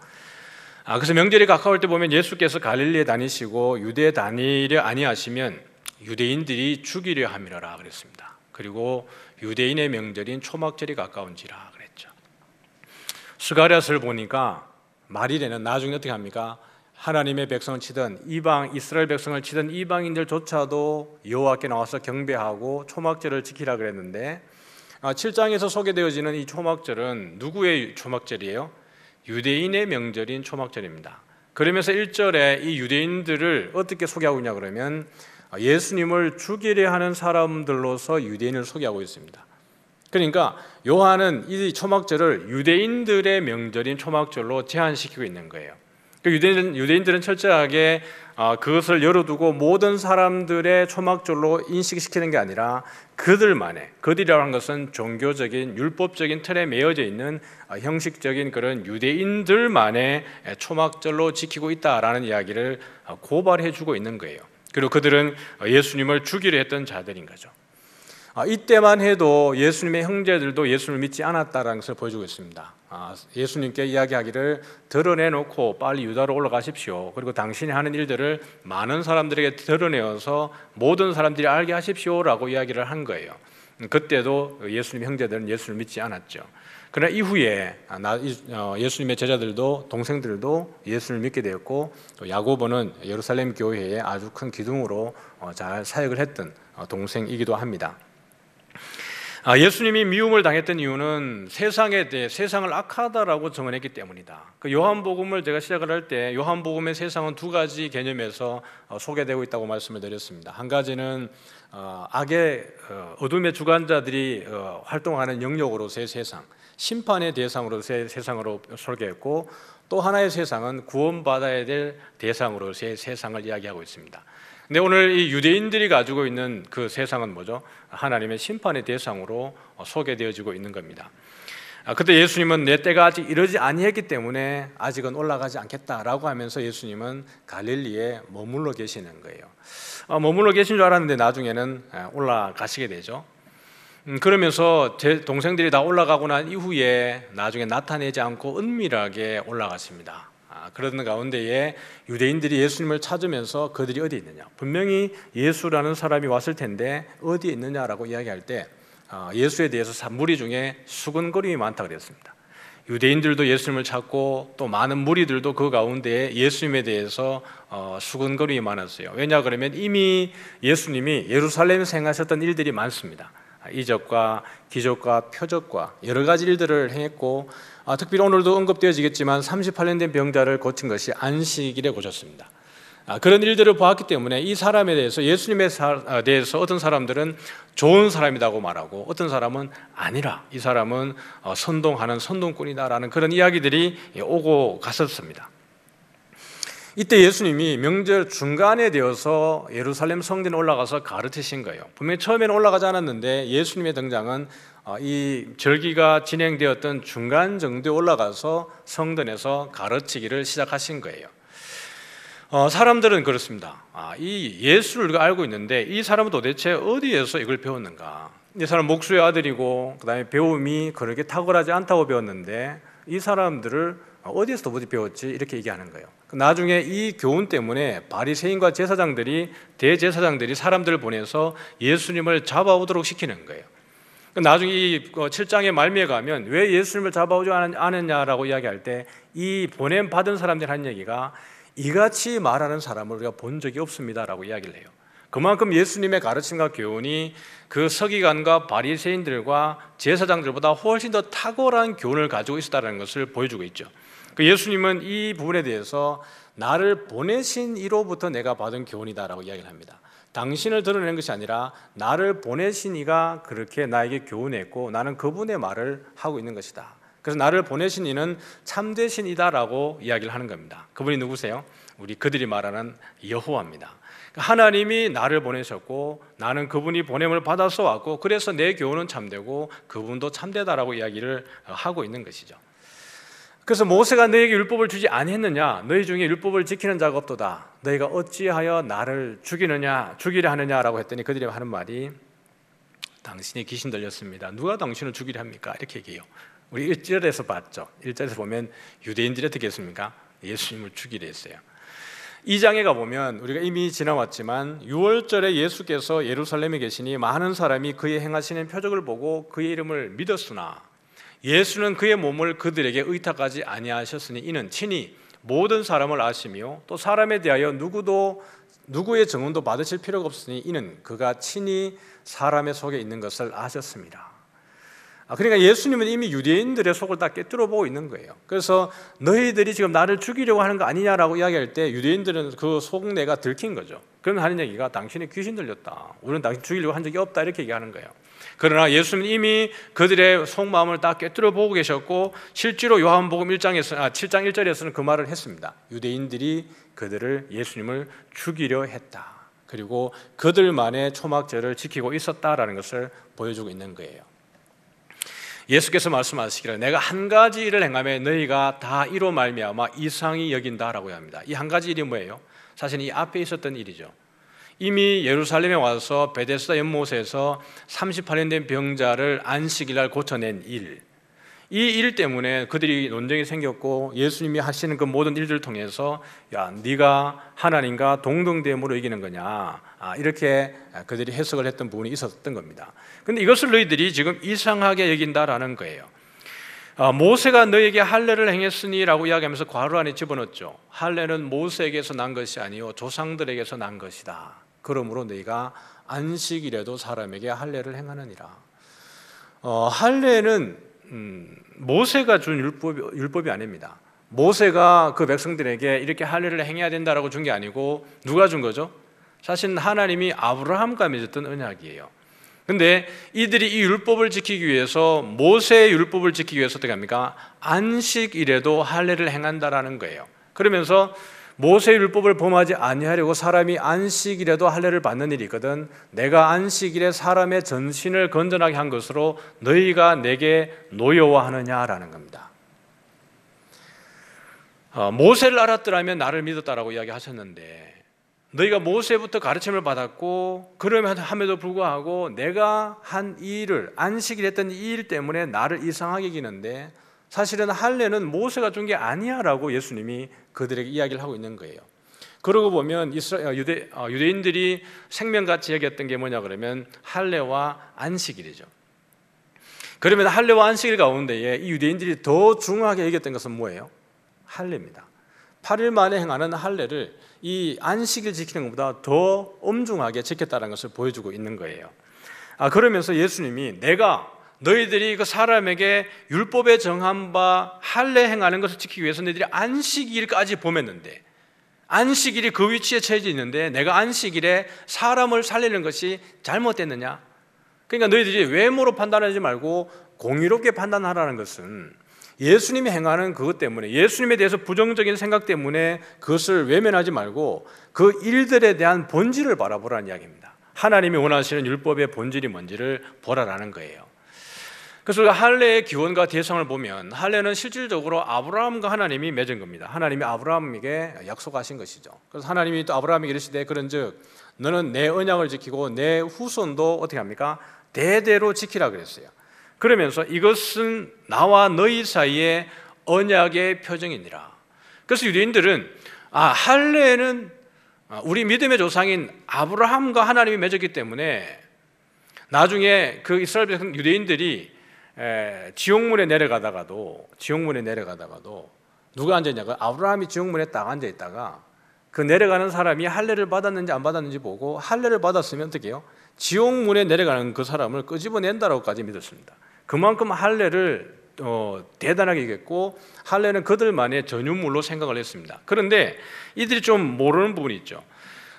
[SPEAKER 6] 그래서 명절이 가까울 때 보면 예수께서 갈릴리에 다니시고 유대에 다니려 아니하시면 유대인들이 죽이려 함이라 그랬습니다. 그리고 유대인의 명절인 초막절이 가까운지라 그랬죠. 스가랴서를 보니까 말일에는 나중에 어떻게 합니까? 하나님의 백성을 치던 이스라엘 백성을 치던 이방인들조차도 여호와께 나와서 경배하고 초막절을 지키라 그랬는데, 7장에서 소개되어지는 이 초막절은 누구의 초막절이에요? 유대인의 명절인 초막절입니다. 그러면서 1절에 이 유대인들을 어떻게 소개하고 있냐 그러면 예수님을 죽이려 하는 사람들로서 유대인을 소개하고 있습니다. 그러니까 요한은 이 초막절을 유대인들의 명절인 초막절로 제한시키고 있는 거예요. 유대인들은 철저하게 그것을 열어두고 모든 사람들의 초막절로 인식시키는 게 아니라 그들이라고 하는 것은 종교적인 율법적인 틀에 매여져 있는 형식적인 그런 유대인들만의 초막절로 지키고 있다라는 이야기를 고발해주고 있는 거예요. 그리고 그들은 예수님을 죽이려 했던 자들인 거죠. 이때만 해도 예수님의 형제들도 예수를 믿지 않았다는 것을 보여주고 있습니다. 예수님께 이야기하기를 드러내놓고 빨리 유다로 올라가십시오. 그리고 당신이 하는 일들을 많은 사람들에게 드러내어서 모든 사람들이 알게 하십시오라고 이야기를 한 거예요. 그때도 예수님의 형제들은 예수를 믿지 않았죠. 그러나 이후에 예수님의 제자들도 동생들도 예수를 믿게 되었고, 또 야고보는 예루살렘 교회에 아주 큰 기둥으로 잘 사역을 했던 동생이기도 합니다. 예수님이 미움을 당했던 이유는 세상에 대해 세상을 악하다라고 정언했기 때문이다. 그 요한복음을 제가 시작을 할 때 요한복음의 세상은 두 가지 개념에서 소개되고 있다고 말씀을 드렸습니다. 한 가지는 악의 어둠의 주관자들이 활동하는 영역으로서의 세상, 심판의 대상으로서의 세상으로 소개했고, 또 하나의 세상은 구원받아야 될 대상으로서의 세상을 이야기하고 있습니다. 근데 오늘 이 유대인들이 가지고 있는 그 세상은 뭐죠? 하나님의 심판의 대상으로 소개되어지고 있는 겁니다. 그때 예수님은 내 때가 아직 이르지 아니했기 때문에 아직은 올라가지 않겠다라고 하면서 예수님은 갈릴리에 머물러 계시는 거예요. 머물러 계신 줄 알았는데 나중에는 올라가시게 되죠. 그러면서 제 동생들이 다 올라가고 난 이후에 나중에 나타내지 않고 은밀하게 올라갔습니다. 그러는 가운데에 유대인들이 예수님을 찾으면서 그들이 어디 있느냐, 분명히 예수라는 사람이 왔을 텐데 어디에 있느냐라고 이야기할 때 예수에 대해서 무리 중에 수근거림이 많다 그랬습니다. 유대인들도 예수님을 찾고 또 많은 무리들도 그 가운데 예수님에 대해서 수근거림이 많았어요. 왜냐 그러면 이미 예수님이 예루살렘에서 행하셨던 일들이 많습니다. 이적과 기적과 표적과 여러 가지 일들을 행했고, 특별히 오늘도 언급되어지겠지만 38년 된 병자를 고친 것이 안식일에 고쳤습니다. 그런 일들을 보았기 때문에 이 사람에 대해서, 예수님에 대해서 어떤 사람들은 좋은 사람이라고 말하고 어떤 사람은 아니라, 이 사람은 선동하는 선동꾼이다라는 그런 이야기들이 오고 갔었습니다. 이때 예수님이 명절 중간에 되어서 예루살렘 성전에 올라가서 가르치신 거예요. 분명히 처음에는 올라가지 않았는데 예수님의 등장은 이 절기가 진행되었던 중간 정도에 올라가서 성전에서 가르치기를 시작하신 거예요. 사람들은 그렇습니다. 이 예수를 우리가 알고 있는데 이 사람은 도대체 어디에서 이걸 배웠는가? 이 사람 목수의 아들이고 그다음에 배움이 그렇게 탁월하지 않다고 배웠는데 이 사람들을 어디에서 어디 배웠지? 이렇게 얘기하는 거예요. 나중에 이 교훈 때문에 바리새인과 제사장들이, 대제사장들이 사람들을 보내서 예수님을 잡아오도록 시키는 거예요. 나중에 이 7장의 말미에 가면 왜 예수님을 잡아오지 않았냐라고 이야기할 때 이 보냄 받은 사람들이 한 얘기가 이같이 말하는 사람을 우리가 본 적이 없습니다라고 이야기를 해요. 그만큼 예수님의 가르침과 교훈이 그 서기관과 바리새인들과 제사장들보다 훨씬 더 탁월한 교훈을 가지고 있었다는 것을 보여주고 있죠. 예수님은 이 부분에 대해서 나를 보내신 이로부터 내가 받은 교훈이다라고 이야기를 합니다. 당신을 드러낸 것이 아니라 나를 보내신 이가 그렇게 나에게 교훈했고 나는 그분의 말을 하고 있는 것이다. 그래서 나를 보내신 이는 참되신 이다라고 이야기를 하는 겁니다. 그분이 누구세요? 우리 그들이 말하는 여호와입니다. 하나님이 나를 보내셨고 나는 그분이 보냄을 받아서 왔고 그래서 내 교훈은 참되고 그분도 참되다라고 이야기를 하고 있는 것이죠. 그래서 모세가 너에게 율법을 주지 아니했느냐? 너희 중에 율법을 지키는 자가 없도다. 너희가 어찌하여 나를 죽이려 하느냐라고 했더니 그들이 하는 말이 당신이 귀신 들렸습니다. 누가 당신을 죽이려 합니까? 이렇게 얘기해요. 우리 1절에서 봤죠. 1절에서 보면 유대인들이 어떻게 했습니까? 예수님을 죽이려 했어요. 2장에 가보면 우리가 이미 지나왔지만 6월절에 예수께서 예루살렘에 계시니 많은 사람이 그의 행하시는 표적을 보고 그의 이름을 믿었으나 예수는 그의 몸을 그들에게 의탁하지 아니하셨으니 이는 친히 모든 사람을 아시며 또 사람에 대하여 누구의 증언도 받으실 필요가 없으니 이는 그가 친히 사람의 속에 있는 것을 아셨습니다. 그러니까 예수님은 이미 유대인들의 속을 다 꿰뚫어 보고 있는 거예요. 그래서 너희들이 지금 나를 죽이려고 하는 거 아니냐라고 이야기할 때 유대인들은 그 속내가 들킨 거죠. 그러면 하는 얘기가 당신이 귀신 들렸다. 우리는 당신 죽이려고 한 적이 없다. 이렇게 얘기하는 거예요. 그러나 예수님은 이미 그들의 속마음을 다 꿰뚫어 보고 계셨고 실제로 요한복음 7장 1절에서는 그 말을 했습니다. 유대인들이 그들을 예수님을 죽이려 했다. 그리고 그들만의 초막절을 지키고 있었다라는 것을 보여주고 있는 거예요. 예수께서 말씀하시기를 내가 한 가지 일을 행하며 너희가 다 이로 말미암아 이상히 여긴다라고 합니다. 이 한 가지 일이 뭐예요? 사실 이 앞에 있었던 일이죠. 이미 예루살렘에 와서 베데스다 연못에서 38년 된 병자를 안식일날 고쳐낸 일, 이 일 때문에 그들이 논쟁이 생겼고 예수님이 하시는 그 모든 일들을 통해서 야 네가 하나님과 동등됨으로 이기는 거냐 이렇게 그들이 해석을 했던 부분이 있었던 겁니다. 그런데 이것을 너희들이 지금 이상하게 여긴다라는 거예요. 모세가 너에게 할례를 행했으니라고 이야기하면서 괄호 안에 집어넣었죠. 할례는 모세에게서 난 것이 아니요 조상들에게서 난 것이다. 그러므로 너희가 안식일에도 사람에게 할례를 행하느니라. 할례는 모세가 준 율법이 아닙니다. 모세가 그 백성들에게 이렇게 할례를 행해야 된다라고 준 게 아니고 누가 준 거죠? 사실 하나님이 아브라함과 맺었던 언약이에요. 근데 이들이 이 율법을 지키기 위해서 모세의 율법을 지키기 위해서 어떻게 합니까? 안식일에도 할례를 행한다라는 거예요. 그러면서 모세의 율법을 범하지 아니하려고 사람이 안식일에도 할례를 받는 일이 있거든. 내가 안식일에 사람의 전신을 건전하게 한 것으로 너희가 내게 노여워하느냐라는 겁니다. 모세를 알았더라면 나를 믿었다라고 이야기하셨는데 너희가 모세부터 가르침을 받았고 그럼에도 불구하고 내가 한 이 일을 안식일 했던 이 일 때문에 나를 이상하게 여기는데 사실은 할례는 모세가 준 게 아니야라고 예수님이 그들에게 이야기를 하고 있는 거예요. 그러고 보면 유대인들이 생명같이 여겼던 게 뭐냐 그러면 할례와 안식일이죠. 그러면 할례와 안식일 가운데에 이 유대인들이 더 중요하게 여겼던 것은 뭐예요? 할례입니다. 8일 만에 행하는 할례를 이 안식일 지키는 것보다 더 엄중하게 지켰다는 것을 보여주고 있는 거예요. 그러면서 예수님이 내가 너희들이 그 사람에게 율법에 정한 바 할례 행하는 것을 지키기 위해서 너희들이 안식일까지 범했는데, 안식일이 그 위치에 처해져 있는데 내가 안식일에 사람을 살리는 것이 잘못됐느냐? 그러니까 너희들이 외모로 판단하지 말고 공의롭게 판단하라는 것은 예수님이 행하는 그것 때문에, 예수님에 대해서 부정적인 생각 때문에 그것을 외면하지 말고 그 일들에 대한 본질을 바라보라는 이야기입니다. 하나님이 원하시는 율법의 본질이 뭔지를 보라라는 거예요. 그래서 할례의 기원과 대상을 보면 할례는 실질적으로 아브라함과 하나님이 맺은 겁니다. 하나님이 아브라함에게 약속하신 것이죠. 그래서 하나님이 또 아브라함에게 이르시되 그런즉 너는 내 언약을 지키고 내 후손도 어떻게 합니까? 대대로 지키라 그랬어요. 그러면서 이것은 나와 너희 사이의 언약의 표정이니라. 그래서 유대인들은 할례는 우리 믿음의 조상인 아브라함과 하나님이 맺었기 때문에 나중에 그 이스라엘 유대인들이 지옥문에 내려가다가도 누가 앉아있냐고, 아브라함이 지옥문에 딱 앉아있다가 그 내려가는 사람이 할례를 받았는지 안 받았는지 보고 할례를 받았으면 어떻게 해요? 지옥문에 내려가는 그 사람을 끄집어낸다라고까지 믿었습니다. 그만큼 할례를 대단하게 여겼고 할례는 그들만의 전유물로 생각을 했습니다. 그런데 이들이 좀 모르는 부분이 있죠.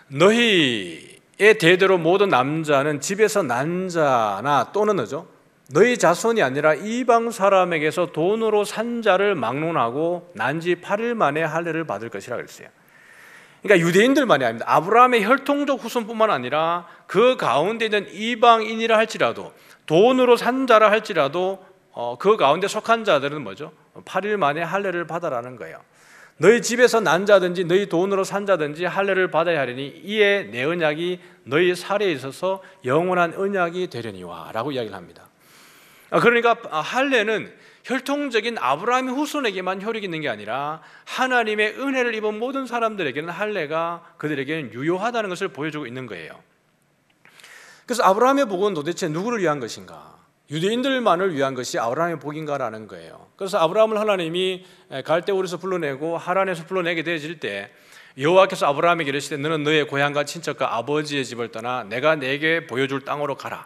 [SPEAKER 6] 너희의 대대로 모든 남자는 집에서 난 자나 또는 너희 자손이 아니라 이방 사람에게서 돈으로 산 자를 막론하고 난 지 8일 만에 할례를 받을 것이라 그랬어요. 그러니까 유대인들만이 아닙니다. 아브라함의 혈통적 후손뿐만 아니라 그 가운데 있는 이방인이라 할지라도, 돈으로 산 자라 할지라도 그 가운데 속한 자들은 8일 만에 할례를 받아라는 거예요. 너희 집에서 난 자든지 너희 돈으로 산 자든지 할례를 받아야 하리니 이에 내 언약이 너희 살에 있어서 영원한 언약이 되려니와 라고 이야기를 합니다. 그러니까 할례는 혈통적인 아브라함의 후손에게만 효력이 있는 게 아니라 하나님의 은혜를 입은 모든 사람들에게는 할례가 그들에게는 유효하다는 것을 보여주고 있는 거예요. 그래서 아브라함의 복은 도대체 누구를 위한 것인가? 유대인들만을 위한 것이 아브라함의 복인가라는 거예요. 그래서 아브라함을 하나님이 갈대우르에서 불러내고 하란에서 불러내게 되어질 때 여호와께서 아브라함에게 이르시되 너는 너의 고향과 친척과 아버지의 집을 떠나 내가 내게 보여줄 땅으로 가라.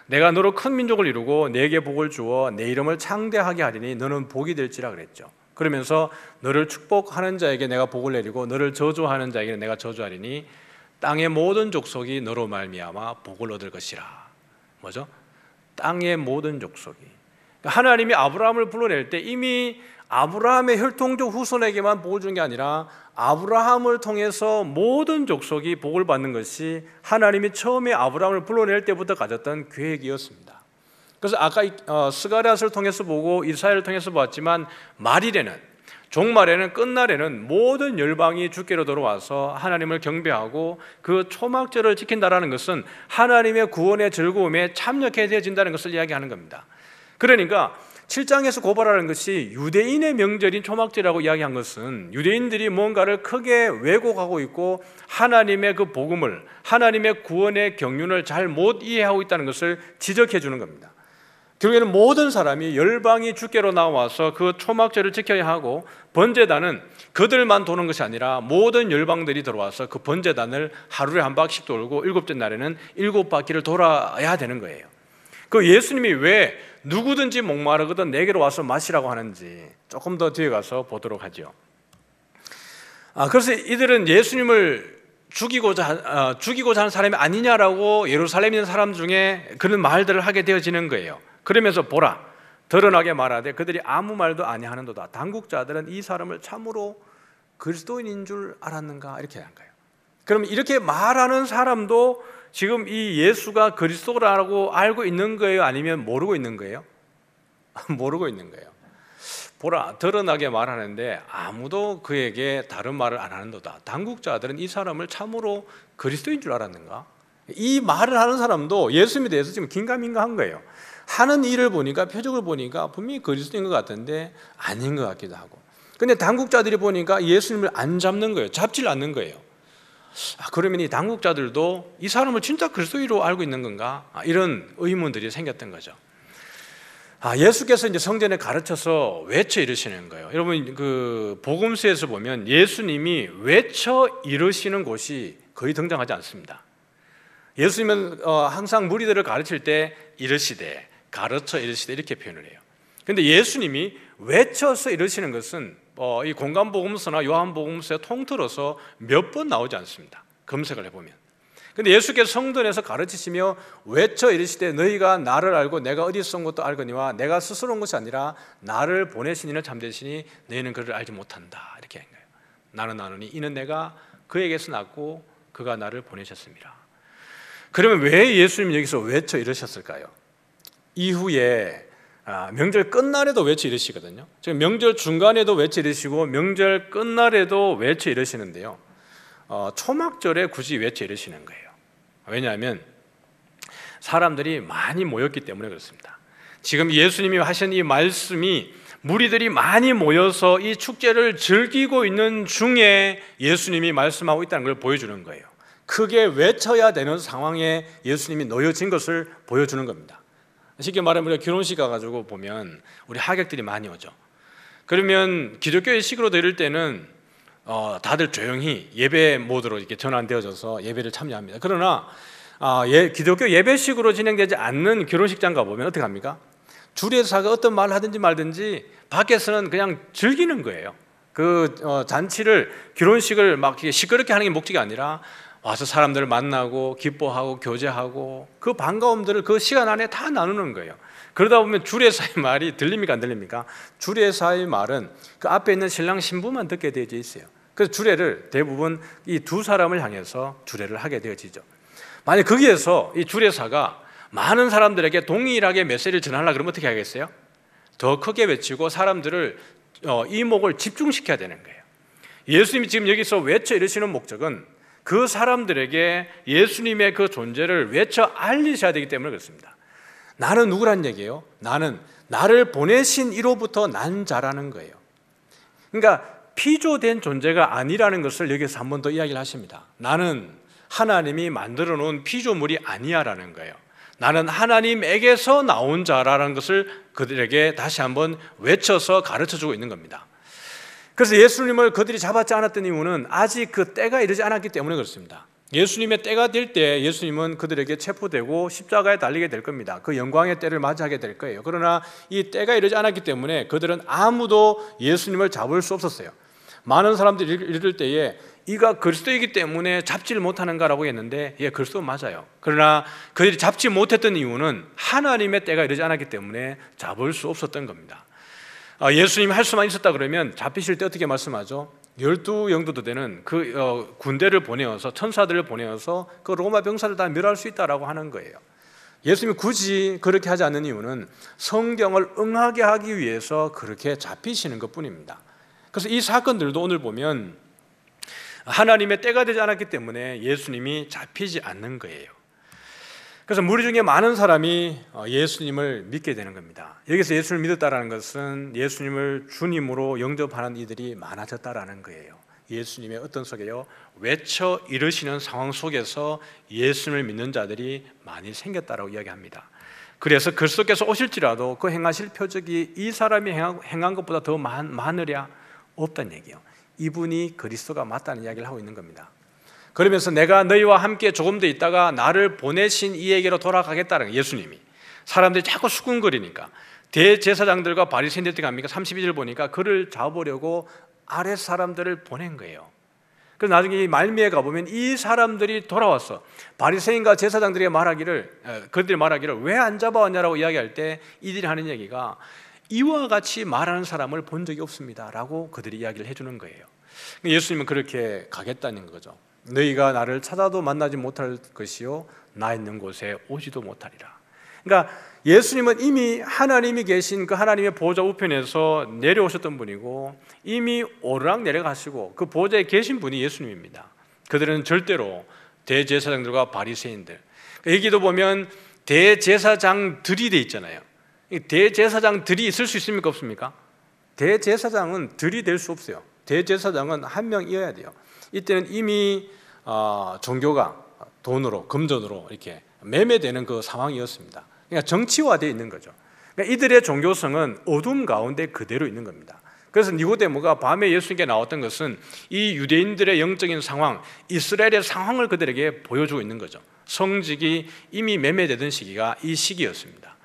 [SPEAKER 6] 내가 너로 큰 민족을 이루고 내게 복을 주어 내 이름을 창대하게 하리니 너는 복이 될지라 그랬죠. 그러면서 너를 축복하는 자에게 내가 복을 내리고 너를 저주하는 자에게 내가 저주하리니 땅의 모든 족속이 너로 말미암아 복을 얻을 것이라. 땅의 모든 족속이. 하나님이 아브라함을 불러낼 때 이미 아브라함의 혈통적 후손에게만 복을 준 게 아니라 아브라함을 통해서 모든 족속이 복을 받는 것이 하나님이 처음에 아브라함을 불러낼 때부터 가졌던 계획이었습니다. 그래서 아까 스가랴를 통해서 보고 이사야를 통해서 봤지만 말일에는, 종말에는, 끝날에는 모든 열방이 주께로 돌아와서 하나님을 경배하고 그 초막절을 지킨다라는 것은 하나님의 구원의 즐거움에 참여하게 되어진다는 것을 이야기하는 겁니다. 그러니까 7장에서 고발하는 것이 유대인의 명절인 초막절이라고 이야기한 것은 유대인들이 뭔가를 크게 왜곡하고 있고 하나님의 그 복음을, 하나님의 구원의 경륜을 잘 못 이해하고 있다는 것을 지적해 주는 겁니다. 결국에는 모든 사람이 열방이 주께로 나와서 그 초막절을 지켜야 하고 번제단은 그들만 도는 것이 아니라 모든 열방들이 들어와서 그 번제단을 하루에 한 바퀴씩 돌고 일곱째 날에는 7바퀴를 돌아야 되는 거예요. 그 예수님이 왜 누구든지 목마르거든 내게로 와서 마시라고 하는지 조금 더 뒤에 가서 보도록 하죠. 그래서 이들은 예수님을 죽이고자 하는 사람이 아니냐라고 예루살렘에 있는 사람 중에 그런 말들을 하게 되어지는 거예요. 그러면서 보라, 드러나게 말하되 그들이 아무 말도 아니하는도다. 당국자들은 이 사람을 참으로 그리스도인인 줄 알았는가? 이렇게 한 거예요. 그럼 이렇게 말하는 사람도 지금 이 예수가 그리스도라고 알고 있는 거예요? 아니면 모르고 있는 거예요? 모르고 있는 거예요. 보라, 드러나게 말하는데 아무도 그에게 다른 말을 안 하는도다. 당국자들은 이 사람을 참으로 그리스도인 줄 알았는가? 이 말을 하는 사람도 예수님에 대해서 지금 긴가민가한 거예요.
[SPEAKER 5] 하는 일을 보니까, 표적을 보니까 분명히 그리스도인 것 같은데 아닌 것 같기도 하고. 근데 당국자들이 보니까 예수님을 안 잡는 거예요. 잡질 않는 거예요. 그러면 이 당국자들도 이 사람을 진짜 그리스도로 알고 있는 건가? 이런 의문들이 생겼던 거죠. 예수께서 이제 성전에 가르쳐서 외쳐 이르시는 거예요. 여러분 그 복음서에서 보면 예수님이 외쳐 이르시는 곳이 거의 등장하지 않습니다. 예수님은 항상 무리들을 가르칠 때 이르시되, 가르쳐 이르시되 이렇게 표현을 해요. 그런데 예수님이 외쳐서 이르시는 것은 이 공간복음서나 요한복음서에 통틀어서 몇 번 나오지 않습니다. 검색을 해보면. 근데 예수께서 성전에서 가르치시며 외쳐 이르시되 너희가 나를 알고 내가 어디서 온 것도 알거니와 내가 스스로 온 것이 아니라 나를 보내신 이는 참되시니 너희는 그를 알지 못한다. 이렇게 한 거예요. 나는 나누니 이는 내가 그에게서 났고 그가 나를 보내셨습니다. 그러면 왜 예수님이 여기서 외쳐 이르셨을까요? 이후에 명절 끝날에도 외쳐 이르시거든요. 지금 명절 중간에도 외쳐 이르시고 명절 끝날에도 외쳐 이르시는데요. 초막절에 굳이 외쳐 이르시는 거예요. 왜냐하면 사람들이 많이 모였기 때문에 그렇습니다. 지금 예수님이 하신 이 말씀이 무리들이 많이 모여서 이 축제를 즐기고 있는 중에 예수님이 말씀하고 있다는 걸 보여주는 거예요. 크게 외쳐야 되는 상황에 예수님이 놓여진 것을 보여주는 겁니다. 쉽게 말하면 우리가 결혼식 가가지고 보면 우리 하객들이 많이 오죠. 그러면 기독교의 식으로 드릴 때는 다들 조용히 예배 모드로 이렇게 전환되어져서 예배를 참여합니다. 그러나 기독교 예배식으로 진행되지 않는 결혼식장 가보면 어떻게 합니까? 주례사가 어떤 말을 하든지 말든지 밖에서는 그냥 즐기는 거예요. 그 잔치를, 결혼식을 막 시끄럽게 하는 게 목적이 아니라 와서 사람들을 만나고 기뻐하고 교제하고 그 반가움들을 그 시간 안에 다 나누는 거예요. 그러다 보면 주례사의 말이 들립니까 안 들립니까? 주례사의 말은 그 앞에 있는 신랑 신부만 듣게 되어져 있어요. 그래서 주례를 대부분 이 두 사람을 향해서 주례를 하게 되어지죠. 만약 거기에서 이 주례사가 많은 사람들에게 동일하게 메시지를 전하려고 그러면 어떻게 하겠어요? 더 크게 외치고 사람들을 이목을 집중시켜야 되는 거예요. 예수님이 지금 여기서 외쳐 이르시는 목적은 그 사람들에게 예수님의 그 존재를 외쳐 알리셔야 되기 때문에 그렇습니다. 나는 누구란 얘기예요? 나는 나를 보내신 이로부터 난 자라는 거예요. 그러니까 피조된 존재가 아니라는 것을 여기서 한 번 더 이야기를 하십니다. 나는 하나님이 만들어 놓은 피조물이 아니야라는 거예요. 나는 하나님에게서 나온 자라는 것을 그들에게 다시 한번 외쳐서 가르쳐주고 있는 겁니다. 그래서 예수님을 그들이 잡았지 않았던 이유는 아직 그 때가 이르지 않았기 때문에 그렇습니다. 예수님의 때가 될 때 예수님은 그들에게 체포되고 십자가에 달리게 될 겁니다. 그 영광의 때를 맞이하게 될 거예요. 그러나 이 때가 이르지 않았기 때문에 그들은 아무도 예수님을 잡을 수 없었어요. 많은 사람들이 이럴 때에 이가 그리스도이기 때문에 잡지를 못하는가라고 했는데 예, 그리스도 맞아요. 그러나 그들이 잡지 못했던 이유는 하나님의 때가 이르지 않았기 때문에 잡을 수 없었던 겁니다. 예수님이 할 수만 있었다 그러면 잡히실 때 어떻게 말씀하죠? 12영도도 되는 그 군대를 보내어서 천사들을 보내어서 그 로마 병사를 다 멸할 수 있다라고 하는 거예요. 예수님이 굳이 그렇게 하지 않는 이유는 성경을 응하게 하기 위해서 그렇게 잡히시는 것뿐입니다. 그래서 이 사건들도 오늘 보면 하나님의 때가 되지 않았기 때문에 예수님이 잡히지 않는 거예요. 그래서 무리 중에 많은 사람이 예수님을 믿게 되는 겁니다. 여기서 예수를 믿었다라는 것은 예수님을 주님으로 영접하는 이들이 많아졌다라는 거예요. 예수님의 어떤 속에요? 외쳐 이르시는 상황 속에서 예수님을 믿는 자들이 많이 생겼다라고 이야기합니다. 그래서 그리스도께서 오실지라도 그 행하실 표적이 이 사람이 행한 것보다 더 많으랴 없다는 얘기예요. 이분이 그리스도가 맞다는 이야기를 하고 있는 겁니다. 그러면서 내가 너희와 함께 조금 더 있다가 나를 보내신 이에게로 돌아가겠다는 거예요. 예수님이. 사람들이 자꾸 수군거리니까 대제사장들과 바리새인들이 어떻게 합니까? 32절 보니까 그를 잡으려고 아랫 사람들을 보낸 거예요. 그래서 나중에 말미에 가보면 이 사람들이 돌아왔어. 바리새인과 제사장들이 그들이 말하기를 왜 안 잡아왔냐라고 이야기할 때 이들이 하는 얘기가 이와 같이 말하는 사람을 본 적이 없습니다 라고 그들이 이야기를 해주는 거예요. 예수님은 그렇게 가겠다는 거죠. 너희가 나를 찾아도 만나지 못할 것이요 나 있는 곳에 오지도 못하리라. 그러니까 예수님은 이미 하나님이 계신 그 하나님의 보좌 우편에서 내려오셨던 분이고 이미 오르락 내려가시고 그 보좌에 계신 분이 예수님입니다. 그들은 절대로 대제사장들과 바리새인들, 여기도 보면 대제사장들이 돼 있잖아요. 이 대제사장들이 있을 수 있습니까? 없습니까? 대제사장은 들이 될 수 없어요. 대제사장은 한 명이어야 돼요. 이때는 이미 종교가 돈으로, 금전으로 이렇게 매매되는 그 상황이었습니다. 그러니까 정치화되어 있는 거죠. 그러니까 이들의 종교성은 어둠 가운데 그대로 있는 겁니다. 그래서 니고데모가 밤에 예수님께 나왔던 것은 이 유대인들의 영적인 상황, 이스라엘의 상황을 그들에게 보여주고 있는 거죠. 성직이 이미 매매되던 시기가 이 시기였습니다.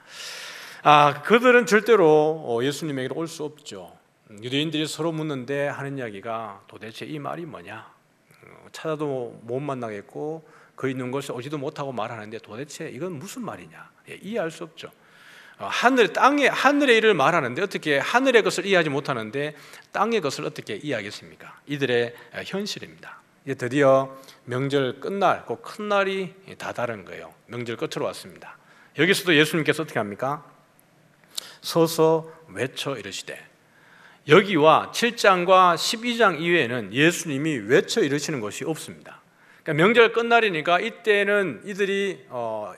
[SPEAKER 5] 그들은 절대로 예수님에게로 올 수 없죠. 유대인들이 서로 묻는데 하는 이야기가 도대체 이 말이 뭐냐? 찾아도 못 만나겠고 그 있는 곳에 오지도 못하고 말하는데 도대체 이건 무슨 말이냐? 이해할 수 없죠. 하늘의 일을 말하는데 어떻게 하늘의 것을 이해하지 못하는데 땅의 것을 어떻게 이해하겠습니까? 이들의 현실입니다. 이제 드디어 명절 끝날, 그 큰 날이 다다른 거예요. 명절 끝으로 왔습니다. 여기서도 예수님께서 어떻게 합니까? 서서 외쳐 이르시되. 여기와 7장과 12장 이외에는 예수님이 외쳐 이르시는 것이 없습니다. 그러니까 명절 끝날이니까 이때는 이들이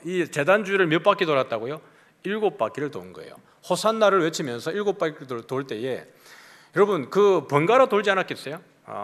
[SPEAKER 5] 이 제단 주위를 몇 바퀴 돌았다고요? 7바퀴를 도는 거예요. 호산나를 외치면서 7바퀴를 돌 때에 여러분 그 번갈아 돌지 않았겠어요?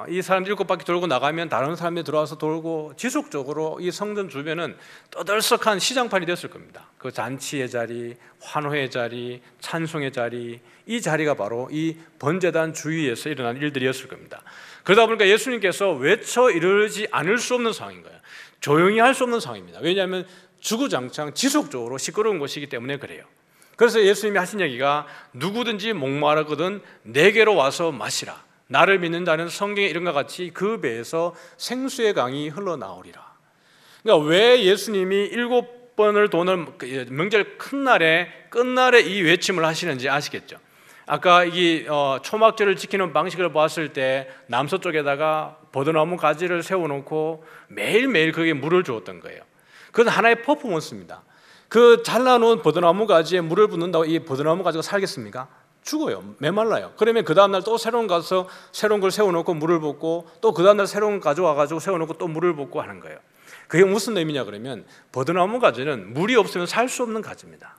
[SPEAKER 5] 이 사람들 7바퀴 돌고 나가면 다른 사람들이 들어와서 돌고 지속적으로 이 성전 주변은 떠들썩한 시장판이 됐을 겁니다. 그 잔치의 자리, 환호의 자리, 찬송의 자리, 이 자리가 바로 이 번제단 주위에서 일어난 일들이었을 겁니다. 그러다 보니까 예수님께서 외쳐 이르지 않을 수 없는 상황인 거예요. 조용히 할 수 없는 상황입니다. 왜냐하면 주구장창 지속적으로 시끄러운 것이기 때문에 그래요. 그래서 예수님이 하신 얘기가 누구든지 목마르거든 내게로 와서 마시라. 나를 믿는 자는 성경에 이런 것 같이 그 배에서 생수의 강이 흘러나오리라. 그러니까 왜 예수님이 7번을 도는 명절 큰 날에 끝날에 이 외침을 하시는지 아시겠죠? 아까 이 초막절을 지키는 방식을 봤을 때 남서쪽에다가 버드나무 가지를 세워놓고 매일매일 거기에 물을 주었던 거예요. 그건 하나의 퍼포먼스입니다. 그 잘라놓은 버드나무 가지에 물을 붓는다고 이 버드나무 가지가 살겠습니까? 죽어요. 메말라요. 그러면 그 다음날 또 새로운 가서 새로운 걸 세워놓고 물을 붓고 또 그 다음날 새로운 거 가져와가지고 세워놓고 또 물을 붓고 하는 거예요. 그게 무슨 의미냐 그러면 버드나무 가지는 물이 없으면 살 수 없는 가지입니다.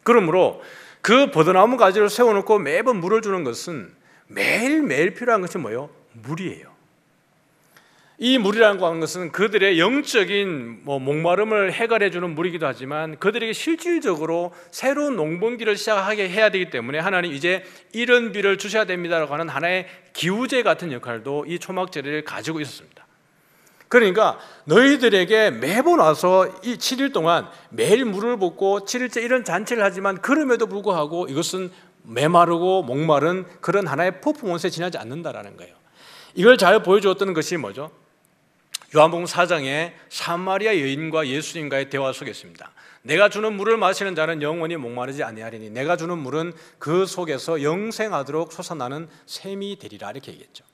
[SPEAKER 5] 그러므로 그 버드나무 가지를 세워놓고 매번 물을 주는 것은 매일매일 필요한 것이 뭐예요? 물이에요. 이 물이라고 하는 것은 그들의 영적인 목마름을 해결해주는 물이기도 하지만 그들에게 실질적으로 새로운 농번기를 시작하게 해야 되기 때문에 하나님 이제 이런 비를 주셔야 됩니다라고 하는 하나의 기우제 같은 역할도 이 초막절을 가지고 있었습니다. 그러니까 너희들에게 매번 와서 이 7일 동안 매일 물을 붓고 7일째 이런 잔치를 하지만 그럼에도 불구하고 이것은 메마르고 목마른 그런 하나의 퍼포먼스에 지나지 않는다라는 거예요. 이걸 잘 보여주었던 것이 뭐죠? 요한복음 4장에 사마리아 여인과 예수님과의 대화 속에 있습니다. 내가 주는 물을 마시는 자는 영원히 목마르지 아니하리니 내가 주는 물은 그 속에서 영생하도록 솟아나는 샘이 되리라 이렇게 얘기했죠.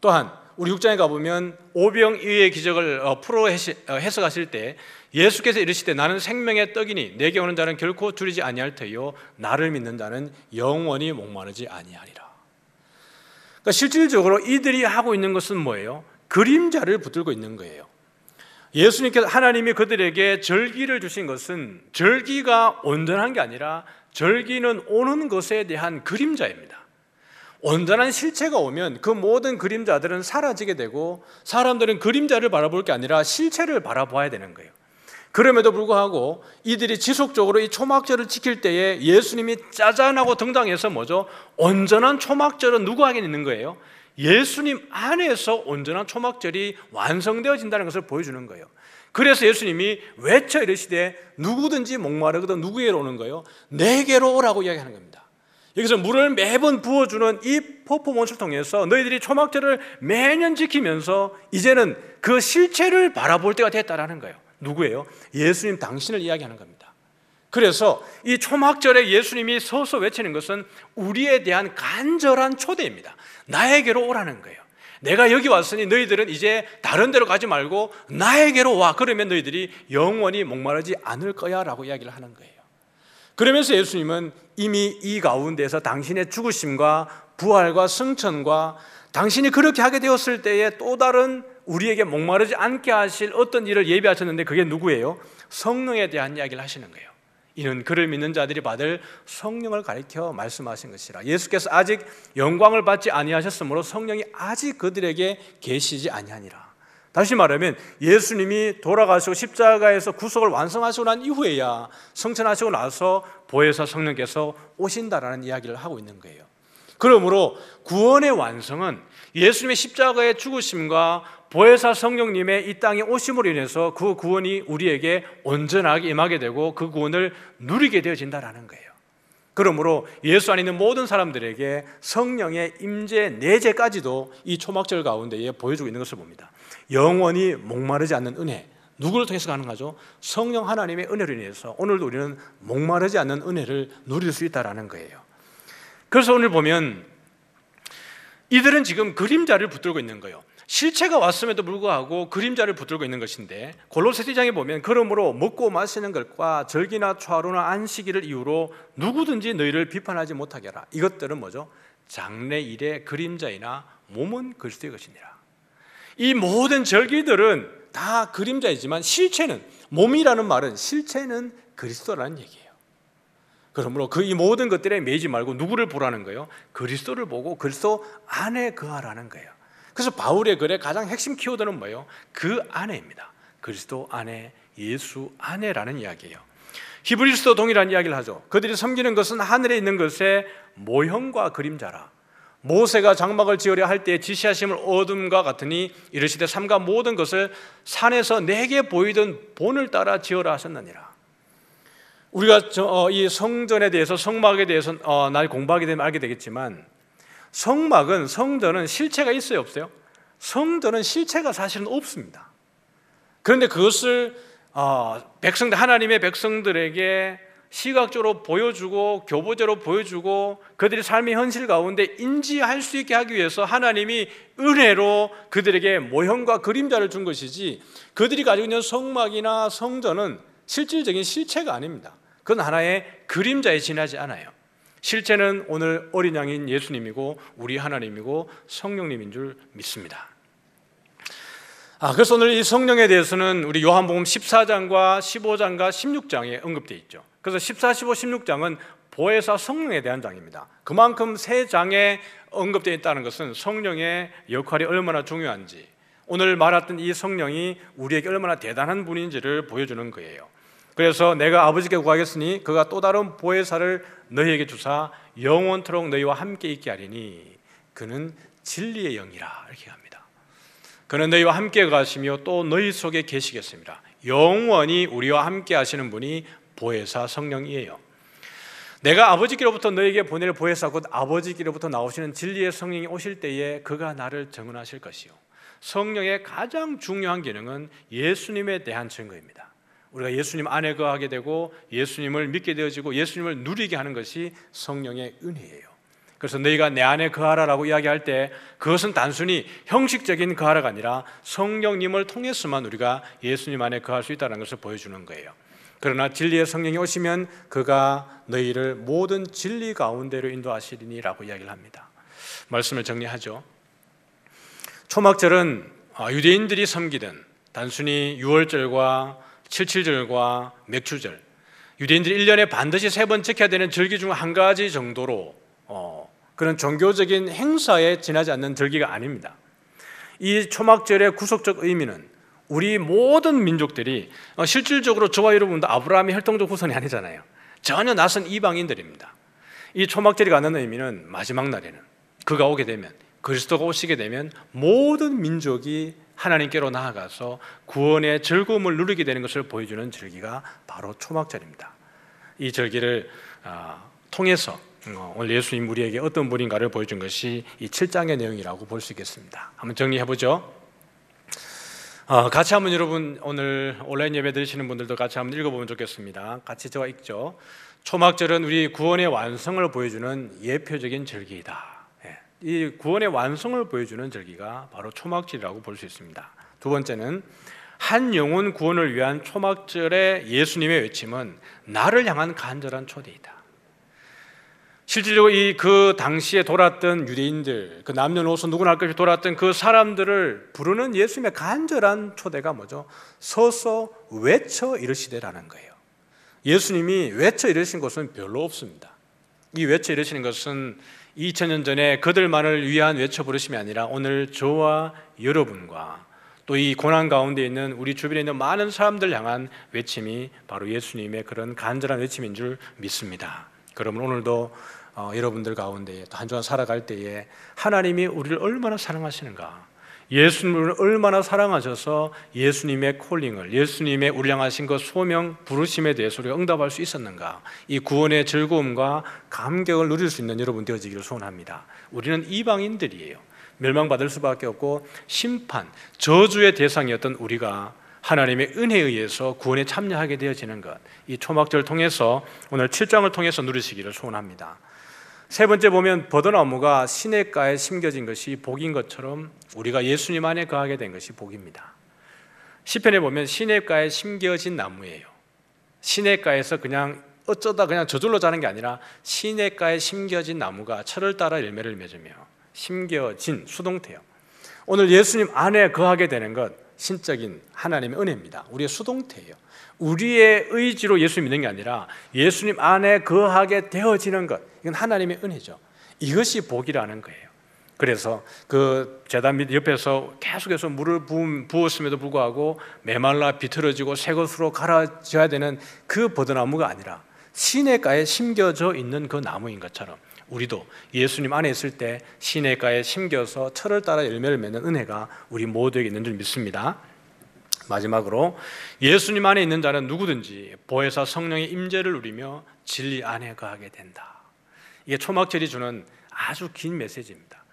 [SPEAKER 5] 또한 우리 6장에 가보면 오병이어의 기적을 풀어 해석하실 때 예수께서 이르시되 나는 생명의 떡이니 내게 오는 자는 결코 줄이지 아니할 터이요 나를 믿는 자는 영원히 목마르지 아니하리라. 그러니까 실질적으로 이들이 하고 있는 것은 뭐예요? 그림자를 붙들고 있는 거예요. 예수님께서 하나님이 그들에게 절기를 주신 것은 절기가 온전한 게 아니라 절기는 오는 것에 대한 그림자입니다. 온전한 실체가 오면 그 모든 그림자들은 사라지게 되고 사람들은 그림자를 바라볼 게 아니라 실체를 바라봐야 되는 거예요. 그럼에도 불구하고 이들이 지속적으로 이 초막절을 지킬 때에 예수님이 짜잔하고 등장해서 뭐죠? 온전한 초막절은 누구에게 있는 거예요? 예수님 안에서 온전한 초막절이 완성되어진다는 것을 보여주는 거예요. 그래서 예수님이 외쳐 이르시되 누구든지 목마르거든 누구에게로 오는 거예요? 내게로 오라고 이야기하는 겁니다. 여기서 물을 매번 부어주는 이 퍼포먼스를 통해서 너희들이 초막절을 매년 지키면서 이제는 그 실체를 바라볼 때가 됐다라는 거예요. 누구예요? 예수님 당신을 이야기하는 겁니다. 그래서 이 초막절에 예수님이 서서 외치는 것은 우리에 대한 간절한 초대입니다. 나에게로 오라는 거예요. 내가 여기 왔으니 너희들은 이제 다른 데로 가지 말고 나에게로 와. 그러면 너희들이 영원히 목마르지 않을 거야 라고 이야기를 하는 거예요. 그러면서 예수님은 이미 이 가운데서 당신의 죽으심과 부활과 승천과 당신이 그렇게 하게 되었을 때에 또 다른 우리에게 목마르지 않게 하실 어떤 일을 예비하셨는데 그게 누구예요?
[SPEAKER 6] 성령에 대한 이야기를 하시는 거예요. 이는 그를 믿는 자들이 받을 성령을 가리켜 말씀하신 것이라. 예수께서 아직 영광을 받지 아니하셨으므로 성령이 아직 그들에게 계시지 아니하니라. 다시 말하면 예수님이 돌아가시고 십자가에서 구속을 완성하시고 난 이후에야 성천하시고 나서 보혜사 성령께서 오신다라는 이야기를 하고 있는 거예요. 그러므로 구원의 완성은 예수님의 십자가의 죽으심과 보혜사 성령님의 이 땅에 오심으로 인해서 그 구원이 우리에게 온전하게 임하게 되고 그 구원을 누리게 되어진다라는 거예요. 그러므로 예수 안에 있는 모든 사람들에게 성령의 임재 내재까지도 이 초막절 가운데에 보여주고 있는 것을 봅니다. 영원히 목마르지 않는 은혜, 누구를 통해서 가능하죠? 성령 하나님의 은혜로 인해서 오늘도 우리는 목마르지 않는 은혜를 누릴 수 있다는 거예요. 그래서 오늘 보면 이들은 지금 그림자를 붙들고 있는 거예요. 실체가 왔음에도 불구하고 그림자를 붙들고 있는 것인데, 골로새서 2장에 보면 그러므로 먹고 마시는 것과 절기나 초하루나 안식일을 이유로 누구든지 너희를 비판하지 못하게 하라. 이것들은 뭐죠? 장래일의 그림자이나 몸은 그리스도의 것이니라. 이 모든 절기들은 다 그림자이지만 실체는, 몸이라는 말은 실체는 그리스도라는 얘기예요. 그러므로 이 모든 것들에 매이지 말고 누구를 보라는 거예요? 그리스도를 보고 그리스도 안에 거하라는 거예요. 그래서 바울의 글의 가장 핵심 키워드는 뭐예요? 그 안에입니다. 그리스도 안에, 예수 안에라는 이야기예요. 히브리서도 동일한 이야기를 하죠. 그들이 섬기는 것은 하늘에 있는 것의 모형과 그림자라. 모세가 장막을 지으려 할 때 지시하심을 얻음과 같으니 이르시되 삼가 모든 것을 산에서 내게 보이던 본을 따라 지으라 하셨느니라. 우리가 이 성전에 대해서, 성막에 대해서 날 공부하게 되면 알게 되겠지만, 성막은, 성전은 실체가 있어요, 없어요? 성전은 실체가 사실은 없습니다. 그런데 그것을 하나님의 백성들에게 시각적으로 보여주고 교보제로 보여주고 그들의 삶의 현실 가운데 인지할 수 있게 하기 위해서 하나님이 은혜로 그들에게 모형과 그림자를 준 것이지, 그들이 가지고 있는 성막이나 성전은 실질적인 실체가 아닙니다. 그건 하나의 그림자에 지나지 않아요. 실체는 오늘 어린 양인 예수님이고 우리 하나님이고 성령님인 줄 믿습니다. 그래서 오늘 이 성령에 대해서는 우리 요한복음 14장과 15장과 16장에 언급되어 있죠. 그래서 14, 15, 16장은 보혜사 성령에 대한 장입니다. 그만큼 세 장에 언급되어 있다는 것은 성령의 역할이 얼마나 중요한지, 오늘 말했던 이 성령이 우리에게 얼마나 대단한 분인지를 보여주는 거예요. 그래서 내가 아버지께 구하겠으니 그가 또 다른 보혜사를 너희에게 주사 영원토록 너희와 함께 있게 하리니 그는 진리의 영이라, 이렇게 합니다. 그는 너희와 함께 가시며 또 너희 속에 계시겠습니다. 영원히 우리와 함께 하시는 분이 보혜사 성령이에요. 내가 아버지께로부터 너희에게 보낼 보혜사 곧 아버지께로부터 나오시는 진리의 성령이 오실 때에 그가 나를 증언하실 것이요. 성령의 가장 중요한 기능은 예수님에 대한 증거입니다. 우리가 예수님 안에 거하게 되고 예수님을 믿게 되어지고 예수님을 누리게 하는 것이 성령의 은혜예요. 그래서 너희가 내 안에 거하라라고 이야기할 때 그것은 단순히 형식적인 거하라가 아니라 성령님을 통해서만 우리가 예수님 안에 거할 수 있다는 것을 보여주는 거예요. 그러나 진리의 성령이 오시면 그가 너희를 모든 진리 가운데로 인도하시리니 라고 이야기를 합니다. 말씀을 정리하죠. 초막절은 유대인들이 섬기던 단순히 유월절과 77절과 맥주절, 유대인들이 1년에 반드시 3번 지켜야 되는 절기 중 한 가지 정도로 그런 종교적인 행사에 지나지 않는 절기가 아닙니다. 이 초막절의 구속적 의미는 우리 모든 민족들이 실질적으로 저와 여러분도 아브라함의 혈통적 후손이 아니잖아요. 전혀 낯선 이방인들입니다. 이 초막절이 갖는 의미는 마지막 날에는 그가 오게 되면, 그리스도가 오시게 되면 모든 민족이 하나님께로 나아가서 구원의 즐거움을 누리게 되는 것을 보여주는 절기가 바로 초막절입니다. 이 절기를 통해서 오늘 예수님 우리에게 어떤 분인가를 보여준 것이 이 7장의 내용이라고 볼 수 있겠습니다. 한번 정리해보죠. 같이 한번 여러분 오늘 온라인 예배 드리시는 분들도 같이 한번 읽어보면 좋겠습니다. 같이 저와 읽죠. 초막절은 우리 구원의 완성을 보여주는 예표적인 절기이다. 이 구원의 완성을 보여주는 절기가 바로 초막절이라고 볼 수 있습니다. 두 번째는 한 영혼 구원을 위한 초막절의 예수님의 외침은 나를 향한 간절한 초대이다.
[SPEAKER 5] 실질적으로 그 당시에 돌았던 유대인들, 그 남녀노소 누구나 할 것 없이 돌았던 그 사람들을 부르는 예수님의 간절한 초대가 뭐죠? 서서 외쳐 이르시되라는 거예요. 예수님이 외쳐 이르신 것은 별로 없습니다. 이 외쳐 이르시는 것은 2000년 전에 그들만을 위한 외쳐 부르심이 아니라 오늘 저와 여러분과 또 이 고난 가운데 있는 우리 주변에 있는 많은 사람들 향한 외침이 바로 예수님의 그런 간절한 외침인 줄 믿습니다. 그러면 오늘도 여러분들 가운데 한 주간 살아갈 때에 하나님이 우리를 얼마나 사랑하시는가, 예수님을 얼마나 사랑하셔서 예수님의 콜링을, 예수님의 우리 향하신 그 소명 부르심에 대해서 우리가 응답할 수 있었는가, 이 구원의 즐거움과 감격을 누릴 수 있는 여러분 되어지기를 소원합니다. 우리는 이방인들이에요. 멸망받을 수밖에 없고 심판, 저주의 대상이었던 우리가 하나님의 은혜에 의해서 구원에 참여하게 되어지는 것, 이 초막절을 통해서 오늘 7장을 통해서 누리시기를 소원합니다. 세 번째 보면 버드나무가 시냇가에 심겨진 것이 복인 것처럼 우리가 예수님 안에 거하게 된 것이 복입니다. 시편에 보면 시냇가에 심겨진 나무예요. 시냇가에서 그냥 어쩌다 그냥 저절로 자는 게 아니라 시냇가에 심겨진 나무가 철을 따라 열매를 맺으며 심겨진 수동태요. 오늘 예수님 안에 거하게 되는 것, 신적인 하나님의 은혜입니다. 우리의 수동태예요. 우리의 의지로 예수 믿는 게 아니라 예수님 안에 거하게 되어지는 것, 이건 하나님의 은혜죠. 이것이 복이라는 거예요. 그래서 그 제단 밑 옆에서 계속해서 물을 부었음에도 불구하고 메말라 비틀어지고 새 것으로 갈아져야 되는 그 버드나무가 아니라 시냇가에 심겨져 있는 그 나무인 것처럼 우리도 예수님 안에 있을 때 시냇가에 심겨서 철을 따라 열매를 맺는 은혜가 우리 모두에게 있는 줄 믿습니다. 마지막으로 예수님 안에 있는 자는 누구든지 보혜사 성령의 임재를 누리며 진리 안에 거하게 된다. 이게 초막절이 주는 아주 긴 메시지입니다.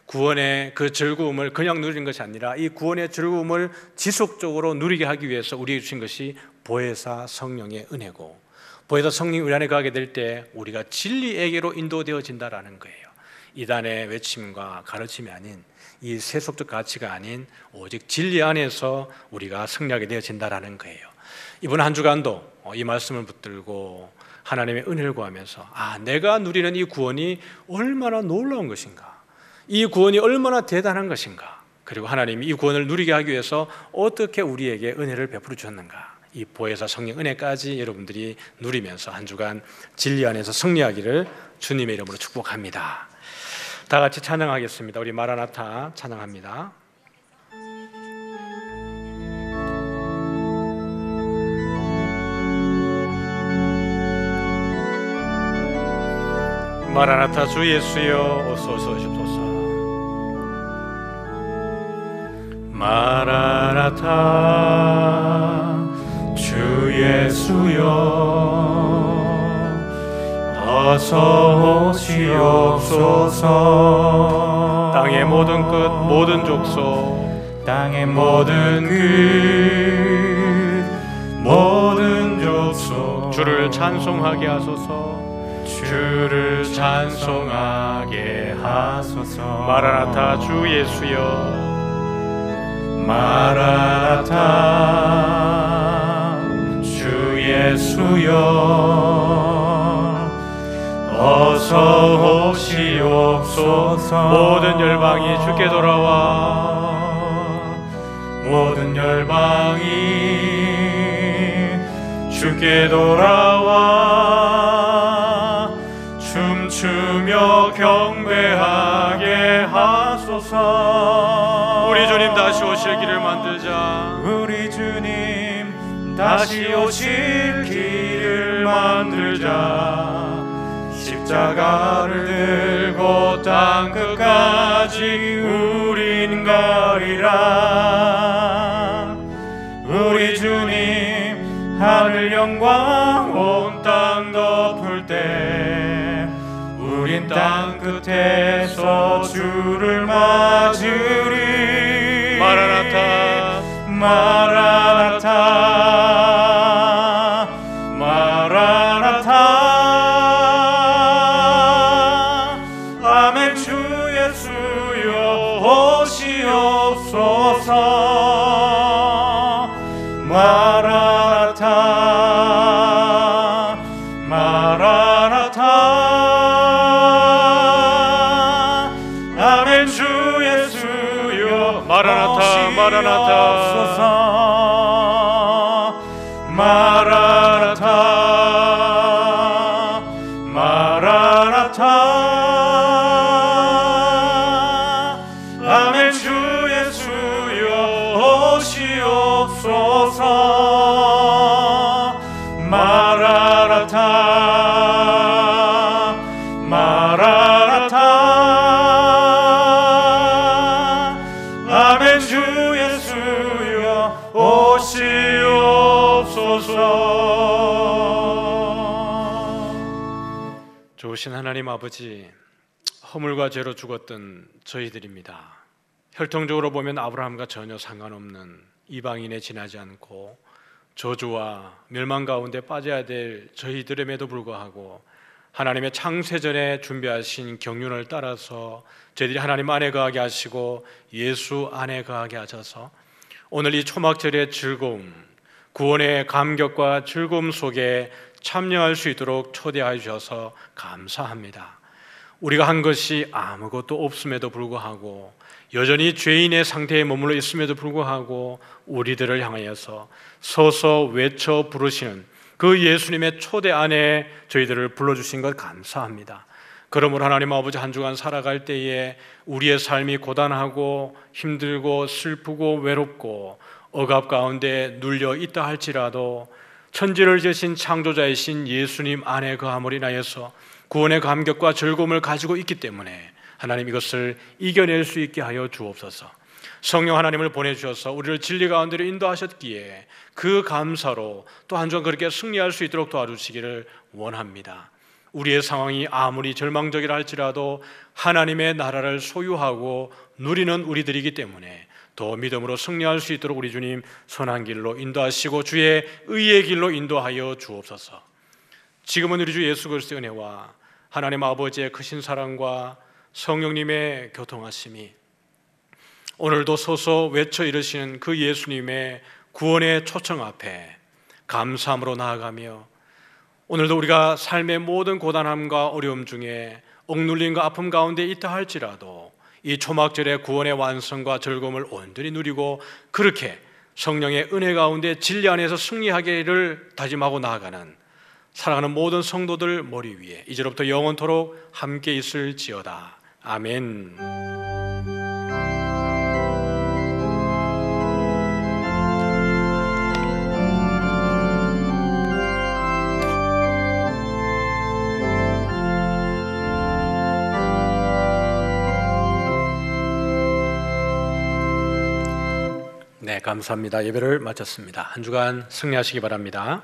[SPEAKER 5] 구원의 그 즐거움을 그냥 누리는 것이 아니라 이 구원의 즐거움을 지속적으로 누리게 하기 위해서 우리에게 주신 것이 보혜사 성령의 은혜고, 보혜사 성령이 우리 안에 거하게 될 때 우리가 진리에게로 인도되어진다라는 거예요. 이단의 외침과 가르침이 아닌, 이 세속적 가치가 아닌 오직 진리 안에서 우리가 승리하게 되어진다라는 거예요. 이번 한 주간도 이 말씀을 붙들고 하나님의 은혜를 구하면서 내가 누리는 이 구원이 얼마나 놀라운 것인가, 이 구원이 얼마나 대단한 것인가, 그리고 하나님이 이 구원을 누리게 하기 위해서 어떻게 우리에게 은혜를 베풀어 주셨는가, 이 보혜사 성령 은혜까지 여러분들이 누리면서 한 주간 진리 안에서 승리하기를 주님의 이름으로 축복합니다. 다 같이 찬양하겠습니다. 우리 마라나타 찬양합니다. 마라나타 주 예수여 어서 오시옵소서. 마라나타 주 예수여 어서 오시옵소서. 땅의 모든 끝 모든 족속,
[SPEAKER 2] 땅의 모든 끝 모든 족속
[SPEAKER 5] 주를 찬송하게 하소서.
[SPEAKER 2] 주를 찬송하게 하소서.
[SPEAKER 5] 마라나타 주 예수여
[SPEAKER 2] 마라나타 주 예수여 어서 오시옵소서.
[SPEAKER 5] 모든 열방이 주께 돌아와,
[SPEAKER 2] 모든 열방이 주께 돌아와 춤추며 경배하게 하소서.
[SPEAKER 5] 우리 주님 다시 오실 길을 만들자.
[SPEAKER 2] 우리 주님 다시 오실 길을 만들자. 십자가를 들고 땅 끝까지 우린 가리라. 우리 주님 하늘 영광 온 땅 덮을 때 우린 땅 끝에서 주를 맞으리.
[SPEAKER 5] 마라나타
[SPEAKER 2] 마라나타 마라나타. 아멘. 주 예수여 오시옵소서. 마라나타 마라나타. 마라나타 마라나타 마라나타 아멘. 주 예수여 오시옵소서. 마라나타 마라나타 아멘. 주 예수여 오시옵소서.
[SPEAKER 6] 좋으신 하나님 아버지, 허물과 죄로 죽었던 저희들입니다. 혈통적으로 보면 아브라함과 전혀 상관없는 이방인에 지나지 않고 저주와 멸망 가운데 빠져야 될 저희들임에도 불구하고 하나님의 창세전에 준비하신 경륜을 따라서 저희들이 하나님 안에 거하게 하시고 예수 안에 거하게 하셔서 오늘 이 초막절의 즐거움, 구원의 감격과 즐거움 속에 참여할 수 있도록 초대하여 주셔서 감사합니다. 우리가 한 것이 아무것도 없음에도 불구하고 여전히 죄인의 상태에 머물러 있음에도 불구하고 우리들을 향하여서 서서 외쳐 부르시는 그 예수님의 초대 안에 저희들을 불러주신 것 감사합니다. 그러므로 하나님 아버지, 한 주간 살아갈 때에 우리의 삶이 고단하고 힘들고 슬프고 외롭고 억압 가운데 눌려 있다 할지라도 천지를 지으신 창조자이신 예수님 안에 거함으로 인하여서 구원의 감격과 즐거움을 가지고 있기 때문에 하나님 이것을 이겨낼 수 있게 하여 주옵소서. 성령 하나님을 보내주셔서 우리를 진리 가운데로 인도하셨기에 그 감사로 또 한 주간 그렇게 승리할 수 있도록 도와주시기를 원합니다. 우리의 상황이 아무리 절망적이라 할지라도 하나님의 나라를 소유하고 누리는 우리들이기 때문에 더 믿음으로 승리할 수 있도록 우리 주님 선한 길로 인도하시고 주의 의의 길로 인도하여 주옵소서. 지금은 우리 주 예수 그리스도의 은혜와 하나님 아버지의 크신 사랑과 성령님의 교통하심이 오늘도 서서 외쳐 이르시는 그 예수님의 구원의 초청 앞에 감사함으로 나아가며 오늘도 우리가 삶의 모든 고단함과 어려움 중에 억눌림과 아픔 가운데 있다 할지라도 이 초막절의 구원의 완성과 즐거움을 온전히 누리고 그렇게 성령의 은혜 가운데 진리 안에서 승리하기를 다짐하고 나아가는 사랑하는 모든 성도들 머리 위에 이제로부터 영원토록 함께 있을지어다. 아멘. 네, 감사합니다. 예배를 마쳤습니다. 한 주간 승리하시기 바랍니다.